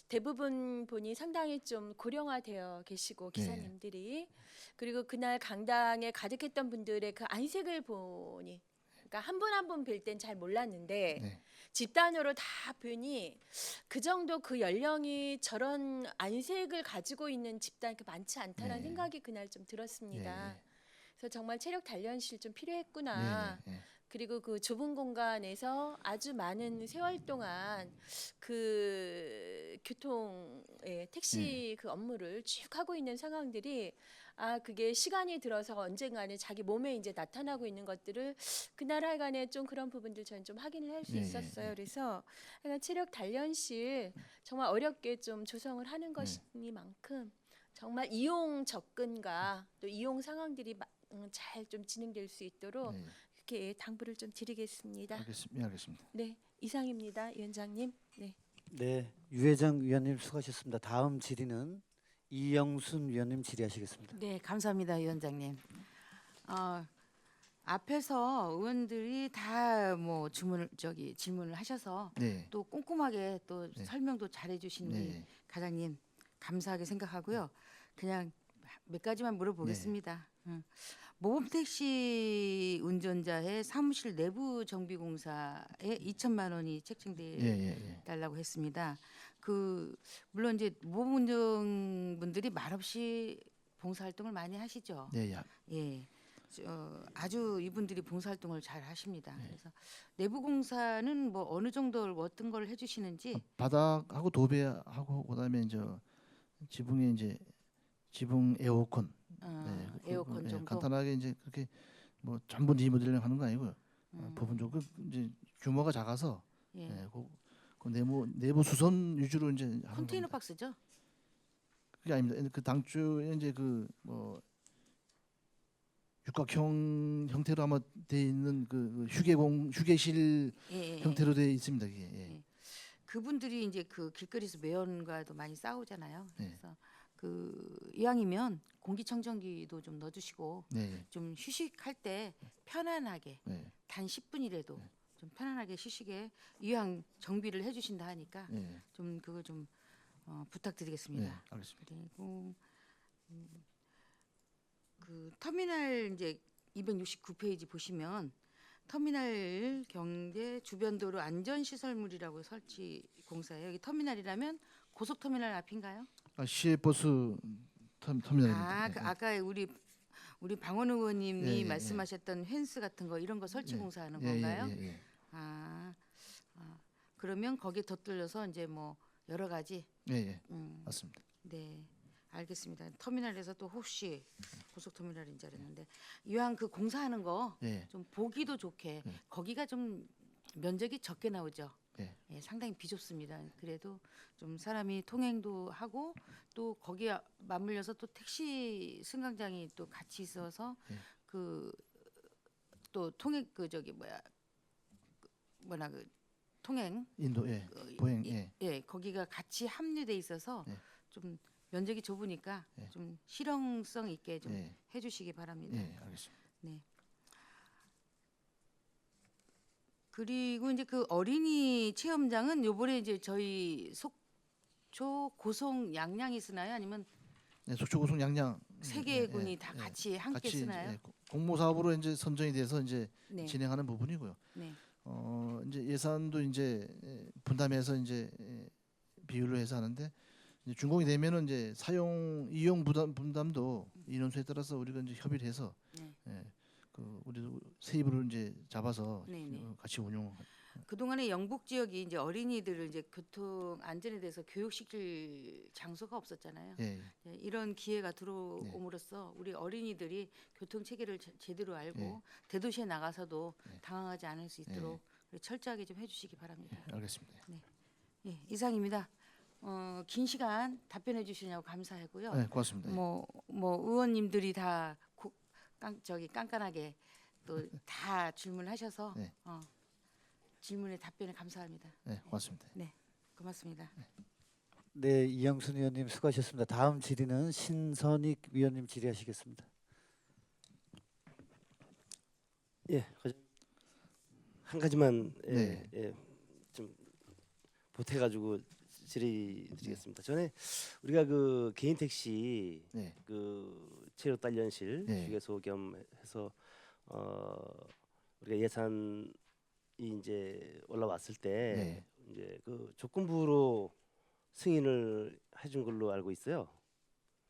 E: 대부분 분이 상당히 좀 고령화되어 계시고 기사님들이 그리고 그날 강당에 가득했던 분들의 그 안색을 보니 그러니까 한 분 한 분 뵐 땐 잘 몰랐는데
B: 네.
E: 집단으로 다 보니 그 정도 그 연령이 저런 안색을 가지고 있는 집단 그 많지 않다는
B: 네.
E: 생각이 그날 좀 들었습니다.
B: 예,
E: 그래서 정말 체력 단련실 좀
B: 예.
E: 필요했구나.
B: 예, 예.
E: 그리고 그 좁은 공간에서 아주 많은 세월 동안 그 교통 택시 그 업무를 쭉 하고 있는 상황들이 그게 시간이 들어서 언젠가는 자기 몸에 이제 나타나고 있는 것들을 그날 하여간에 좀 그런 부분들 저는 좀 확인을 할 수
B: 예, 예,
E: 있었어요.
B: 예.
E: 그래서 하여간 체력 단련실 정말 어렵게 좀 조성을 하는 것이니만큼 정말 이용 접근과 또 이용 상황들이 잘 좀 진행될 수 있도록
B: 예, 예.
E: 이렇게 당부를 좀 드리겠습니다.
B: 알겠습니다.
E: 네, 이상입니다, 위원장님. 네.
A: 네, 유혜정 위원님 수고하셨습니다. 다음 질의는 이영순 위원님 질의하시겠습니다.
F: 네, 감사합니다, 위원장님. 앞에서 의원들이 다 뭐 질문을 하셔서
B: 네.
F: 또 꼼꼼하게 또
B: 네.
F: 설명도 잘해주신 우리
B: 네.
F: 과장님 감사하게 생각하고요. 그냥 몇 가지만 물어보겠습니다. 모범 택시 운전자의 사무실 내부 정비 공사에 2천만 원이 책정돼
B: 예, 예,
F: 달라고 했습니다. 물론 이제 모범 운전분들이 말없이 봉사활동을 많이 하시죠.
B: 예. 예.
F: 예. 아주 이분들이 봉사활동을 잘 하십니다.
B: 네.
F: 그래서 내부 공사는 뭐 어느 정도 어떤 걸 해주시는지
B: 바닥하고 도배하고 그다음에 이제 지붕에 이제 지붕 에어컨,
F: 에어컨 정도.
B: 간단하게 이제 그렇게 뭐 전부 리모델링 하는 거 아니고요.
F: 음,
B: 부분적으로 이제 규모가 작아서
F: 예.
B: 그 내부 수선 위주로 이제 하는
F: 컨테이너
B: 겁니다.
F: 박스죠?
B: 그게 아닙니다. 그 당초에 이제 그 뭐 육각형 형태로 아마 돼 있는 그 휴게실
F: 예, 예,
B: 형태로 돼 있습니다. 그게. 예.
F: 예. 그분들이 이제 그 길거리에서 매연과도 많이 싸우잖아요.
B: 네.
F: 그래서 이왕이면 공기청정기도 좀 넣어주시고
B: 네.
F: 좀 휴식할 때 편안하게
B: 네.
F: 단 10분이라도 좀 편안하게 쉬시게 이왕 정비를 해주신다 하니까
B: 네.
F: 좀 그걸 좀
B: 네.
F: 부탁드리겠습니다.
B: 알겠습니다.
F: 그리고 그 터미널 이제 269페이지 보시면 터미널 경계 주변 도로 안전 시설물이라고 설치 공사예요. 여기 터미널이라면 고속터미널 앞인가요?
B: 시외버스 터미널입니다. 네.
F: 아까 우리 방원 의원님이
B: 예, 예,
F: 말씀하셨던 펜스 같은 거 이런 거 설치 공사하는
B: 예,
F: 건가요?
B: 예, 예.
F: 그러면 거기에 덧들려서 이제 뭐 여러 가지
B: 예, 예. 맞습니다.
F: 네, 알겠습니다. 터미널에서 또 혹시 고속터미널인 줄 알았는데 이왕 그 공사하는 거
B: 예.
F: 좀 보기도 좋게
B: 네.
F: 거기가 좀 면적이 적게 나오죠.
B: 네.
F: 예, 상당히 비좁습니다. 그래도 좀 사람이 통행도 하고 또 거기에 맞물려서 또 택시 승강장이 또 같이 있어서
B: 네.
F: 그 또 통행 통행
B: 인도 예.
F: 그
B: 보행 예.
F: 예, 거기가 같이 합류돼 있어서
B: 네.
F: 좀 면적이 좁으니까
B: 네.
F: 좀 실용성 있게 좀
B: 예.
F: 해주시기 바랍니다.
B: 예, 알겠습니다.
F: 그리고 이제 그 어린이 체험장은 요번에 이제 저희 속초 고성 양양이 쓰나요? 아니면
B: 네, 속초 고속 양양
F: 세 개군이 다 같이 함께
B: 같이
F: 쓰나요?
B: 이제 공모 사업으로 이제 선정이 돼서 이제
F: 네.
B: 진행하는 부분이고요.
F: 네.
B: 이제 예산도 이제 분담해서 이제 비율로 해서 하는데 이제 준공이 되면은 이제 이용 분담도 인원수에 따라서 우리가 이제 협의를 해서
F: 네.
B: 그 우리도 세입을 이제 잡아서
F: 네, 네.
B: 같이 운용.
F: 그동안에 영북 지역이 이제 어린이들을 이제 교통 안전에 대해서 교육시킬 장소가 없었잖아요.
B: 예.
F: 예, 이런 기회가 들어옴으로써 우리 어린이들이 교통 체계를 제대로 알고
B: 네.
F: 대도시에 나가서도
B: 네.
F: 당황하지 않을 수 있도록 철저하게 좀 해주시기 바랍니다.
B: 알겠습니다.
F: 예, 이상입니다. 긴 시간 답변해 주시냐고 감사하고요.
B: 네, 고맙습니다.
F: 뭐 의원님들이 다 깐깐하게 또 다 질문하셔서
B: 네.
F: 질문에 답변에 감사합니다.
B: 네, 고맙습니다.
F: 고맙습니다.
A: 네, 이영순 위원님 수고하셨습니다. 다음 질의는 신선익 위원님 질의하시겠습니다.
G: 예, 한 가지만
B: 네.
G: 좀 보태가지고 질의드리겠습니다. 전에 우리가 그 개인 택시
B: 네.
G: 그 체력 단련실
B: 네.
G: 휴게소 겸 해서 우리가 예산이 이제 올라왔을 때 이제 그 조건부로 승인을 해준 걸로 알고 있어요.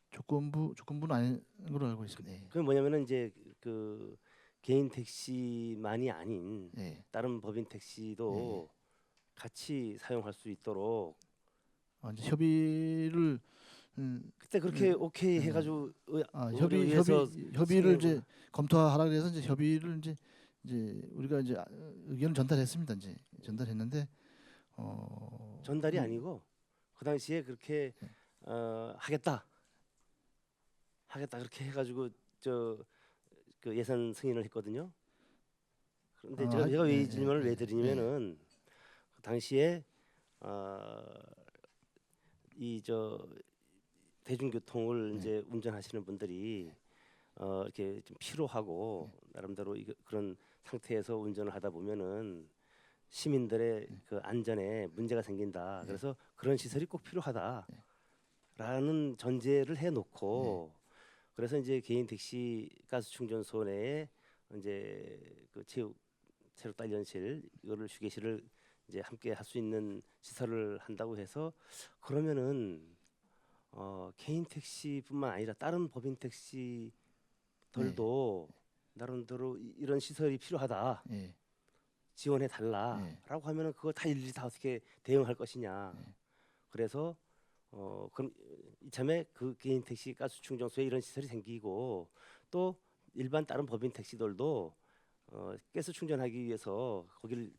B: 조건부는 아닌 걸로 알고 있습니다. 네.
G: 그게 뭐냐면은 이제 그 개인 택시만이 아닌
B: 네.
G: 다른 법인 택시도 같이 사용할 수 있도록
B: 이제 협의를
G: 그때 그렇게 오케이 해가지고
B: 협의를 이제 검토하라 그래서 이제 협의를 이제 우리가 이제 의견을 전달했습니다. 이제 전달했는데
G: 전달이 아니고 그 당시에 그렇게 하겠다 그렇게 해가지고 그 예산 승인을 했거든요. 그런데 제가 이 질문을 왜 드리냐면은 그 당시에 이 저 대중교통을
B: 네.
G: 이제 운전하시는 분들이 이렇게 좀 피로하고 나름대로 그런 상태에서 운전을 하다 보면은 시민들의 그 안전에 문제가 생긴다. 그래서 그런 시설이 꼭 필요하다라는 전제를 해놓고 그래서 이제 개인 택시 가스 충전소 내에 이제 그 체육 단련실 이거를 휴게실을 이제 함께 할 수 있는 시설을 한다고 해서 그러면은 개인 택시뿐만 아니라 다른 법인 택시들도 나름대로 이런 시설이 필요하다.
B: 예.
G: 지원해 달라라고 하면은 그거 다 일일이 다 어떻게 대응할 것이냐. 그래서 그럼 이참에 그 개인 택시 가스 충전소에 이런 시설이 생기고 또 일반 다른 법인 택시들도 가스 충전하기 위해서 거기를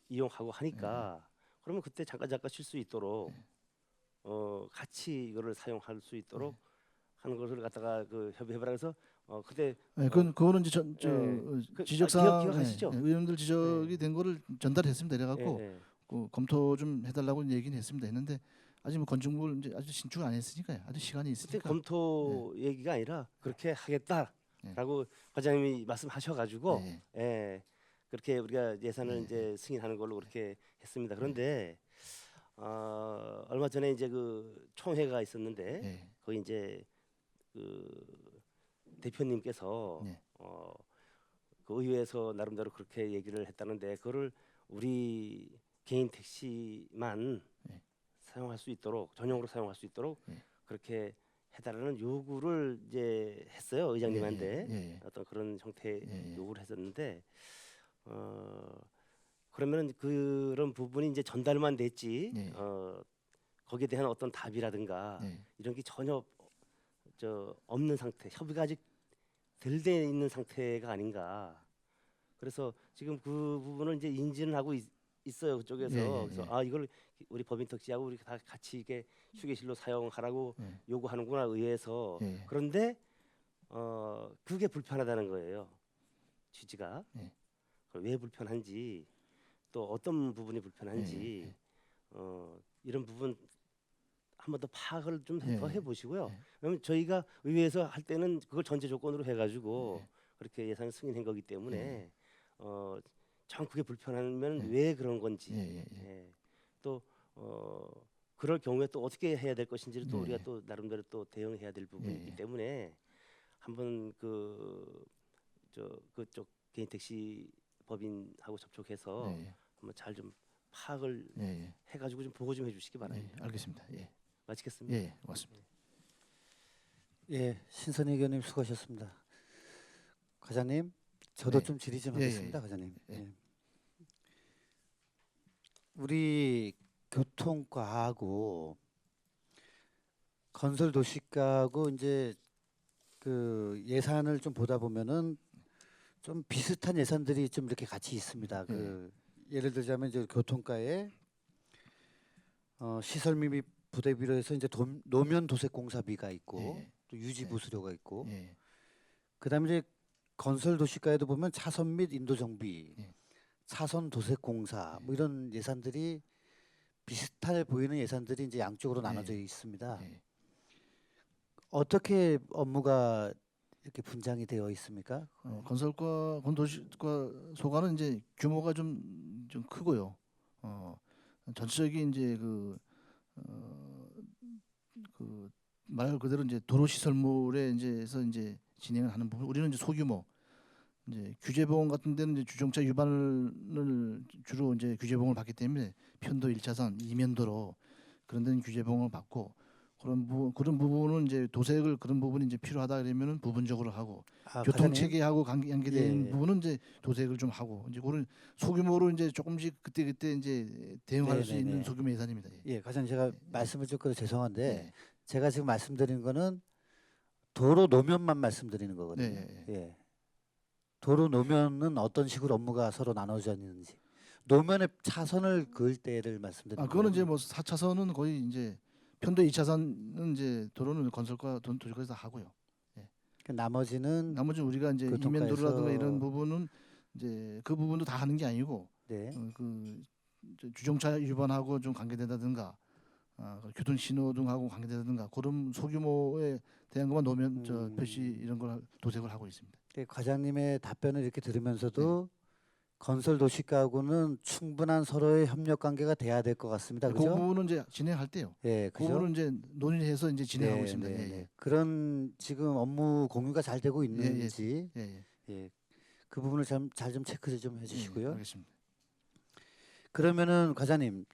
G: 이용하고 하니까 그러면 그때 잠깐 쉴 수 있도록 같이 이거를 사용할 수 있도록 하는 것을 갖다가 그 협의해보라 그래서 그때
B: 네, 그거는 이제 지적사항
G: 기억하시죠?
B: 의원들 지적이 된 거를 전달했습니다. 그래갖고
G: 예, 예.
B: 그 검토 좀 해달라고 얘기는 했습니다. 했는데 아직 뭐 건축물 이제 아직 신축을 안 했으니까요. 아직 시간이
G: 그때
B: 있으니까.
G: 검토 얘기가 아니라 그렇게 하겠다라고 과장님이 말씀하셔가지고 그렇게 우리가 예산을 이제 승인하는 걸로 그렇게 했습니다. 그런데 얼마 전에 이제 그 총회가 있었는데 거기 이제 그 대표님께서
B: 네.
G: 그 의회에서 나름대로 그렇게 얘기를 했다는데 그거를 우리 개인 택시만 사용할 수 있도록 전용으로 사용할 수 있도록 그렇게 해달라는 요구를 이제 했어요 의장님한테 어떤 그런 형태의 요구를 했었는데 그러면은 그런 부분이 이제 전달만 됐지 거기에 대한 어떤 답이라든가 이런 게 전혀 없는 상태 협의가 아직 덜 돼 있는 상태가 아닌가 그래서 지금 그 부분을 이제 인지는 하고 있어요 그쪽에서 그래서 이걸 우리 법인 택시하고 우리 다 같이 이게 휴게실로 사용하라고 요구하는구나 의회에서 그런데 그게 불편하다는 거예요 취지가 왜 불편한지 또 어떤 부분이 불편한지 이런 부분 한 번 더 파악을 좀 더 해보시고요. 그러면 저희가 의회에서 할 때는 그걸 전제 조건으로 해가지고 그렇게 예산을 승인한 거기 때문에 참 그게 불편하면 왜 그런 건지 또 그럴 경우에 또 어떻게 해야 될 것인지를 또 우리가 또 나름대로 또 대응해야 될 부분이기 때문에 한번 그쪽 개인 택시 법인하고 접촉해서 한번 잘 좀 파악을 해가지고 좀 보고 좀 해주시기 바랍니다.
B: 알겠습니다.
G: 마치겠습니다.
B: 고맙습니다.
A: 예, 신선희 의원님 수고하셨습니다. 과장님, 저도
B: 네.
A: 좀 질의 좀
B: 예, 예,
A: 하겠습니다,
B: 예.
A: 과장님.
B: 예.
A: 예. 우리 교통과하고 건설도시과하고 이제 그 예산을 좀 보다 보면은 좀 비슷한 예산들이 좀 이렇게 같이 있습니다. 그 예를 들자면 이제 교통과에 시설 및 부대비로 해서 이제 노면 도색 공사비가 있고 또 유지 보수료가 있고 그다음에 이제 건설 도시가에도 보면 차선 및 인도 정비, 차선 도색 공사 뭐 이런 예산들이 비슷해 보이는 예산들이 이제 양쪽으로 나눠져 있습니다. 어떻게 업무가 이렇게 분장이 되어 있습니까?
B: 건설과 건도시과 소관은 이제 규모가 좀 크고요. 전체적인 이제 그 말 그대로 이제 도로 시설물에 이제서 이제 진행을 하는 부분. 우리는 이제 소규모 이제 규제보험 같은 데는 이제 주정차 위반을 주로 이제 규제보험을 받기 때문에 편도 1차선 이면도로 그런 데는 규제보험을 받고 그런 부분은 이제 도색을 그런 부분이 이제 필요하다 그러면은 부분적으로 하고 교통
A: 과장님,
B: 체계하고 연계된
A: 예.
B: 부분은 이제 도색을 좀 하고 이제 그런 소규모로 이제 조금씩 그때 이제 대응할 수
A: 네네네.
B: 있는 소규모 예산입니다.
A: 예, 과장님 제가 말씀을 좀 그래서 죄송한데
B: 네.
A: 제가 지금 말씀드리는 거는 도로 노면만 말씀드리는 거거든요.
B: 네.
A: 예. 도로 노면은 어떤 식으로 업무가 서로 나눠져 있는지 노면에 차선을 그을 때를 말씀드리는
B: 그거는
A: 거예요.
B: 이제 뭐 4차선은 거의 이제 편도 2차선은 이제 도로는 건설과 도시까지 다 하고요.
A: 그 나머지는
B: 나머지 우리가 이제
A: 교통과에서
B: 이면도로라든가 이런 부분은 이제 그 부분도 다 하는 게 아니고
A: 네.
B: 그 주정차 위반하고 좀 관계된다든가 교통 신호등하고 관계된다든가 그런 소규모에 대한 것만 노면 표시 이런 걸 도색을 하고 있습니다.
A: 네, 과장님의 답변을 이렇게 들으면서도
B: 네.
A: 건설 도시가하고는 충분한 서로의 협력 관계가 돼야 될 것 같습니다.
B: 그
A: 그죠?
B: 부분은 이제 진행할 때요.
A: 예,
B: 그
A: 그죠?
B: 부분은 이제 논의해서 이제 진행하고
A: 네,
B: 있습니다.
A: 네,
B: 예,
A: 네. 그런 지금 업무 공유가 잘 되고 있는지
B: 예, 예.
A: 예, 그 부분을 잘 좀 체크 좀 해주시고요.
B: 알겠습니다.
A: 그러면은 과장님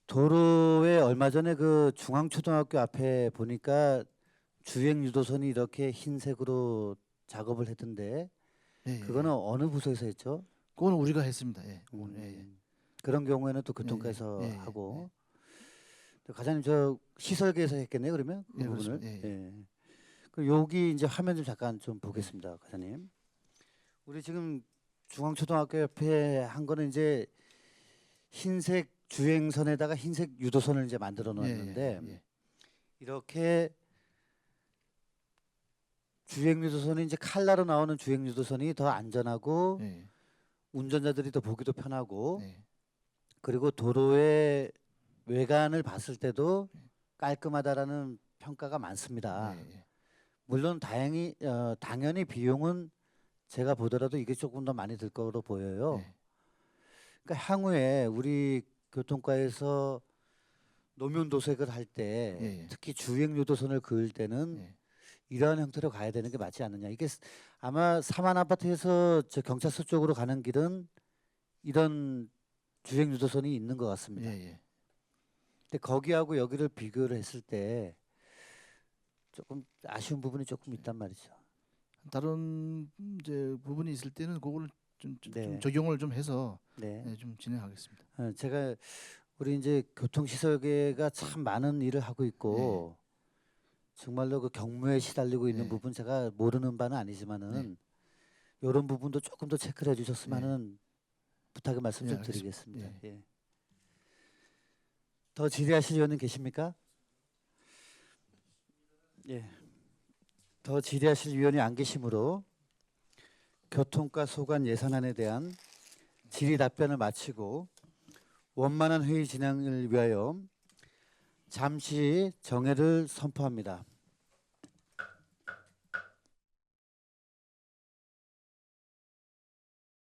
A: 도로에 얼마 전에 그 중앙초등학교 앞에 보니까 주행 유도선이 이렇게 흰색으로 작업을 했던데
B: 예, 예.
A: 그거는 어느 부서에서 했죠?
B: 그거는 우리가 했습니다. 예.
A: 그런 경우에는 또 교통과에서
B: 예, 예,
A: 하고 또 과장님 저 시설계에서 했겠네요 그러면 그
B: 예,
A: 부분을.
B: 그렇습니다. 예,
A: 그럼 여기 이제 화면 좀 잠깐 좀 보겠습니다, 과장님. 우리 지금 중앙초등학교 옆에 한 거는 이제 흰색 주행선에다가 흰색 유도선을 이제 만들어 놓았는데 이렇게 주행 유도선이 이제 칼라로 나오는 주행 유도선이 더 안전하고
B: 예.
A: 운전자들이 더 보기도 편하고
B: 예.
A: 그리고 도로의 외관을 봤을 때도 깔끔하다라는 평가가 많습니다.
B: 예.
A: 물론 당연히 비용은 제가 보더라도 이게 조금 더 많이 들 거로 보여요.
B: 예.
A: 그러니까 향후에 우리 교통과에서 노면 도색을 할 때
B: 예.
A: 특히 주행 유도선을 그을 때는
B: 예.
A: 이러한 형태로 가야 되는 게 맞지 않느냐. 이게 아마 사만 아파트에서 저 경찰서 쪽으로 가는 길은 이런 주행 유도선이 있는 것 같습니다.
B: 예.
A: 근데 거기하고 여기를 비교를 했을 때 조금 아쉬운 부분이 조금 있단 말이죠.
B: 다른 이제 부분이 있을 때는 그걸 좀
A: 네.
B: 적용을 좀 해서
A: 네.
B: 좀 진행하겠습니다.
A: 제가 우리 이제 교통시설계가 참 많은 일을 하고 있고 정말로 그 경무에 시달리고 있는 부분 제가 모르는 바는 아니지만은 이런 부분도 조금 더 체크를 해주셨으면 하는 부탁의 말씀 좀 드리겠습니다. 예. 더 질의하실 의원님 계십니까? 예. 더 질의하실 위원이 안 계시므로 교통과 소관 예산안에 대한 질의 답변을 마치고 원만한 회의 진행을 위하여 잠시 정회를 선포합니다.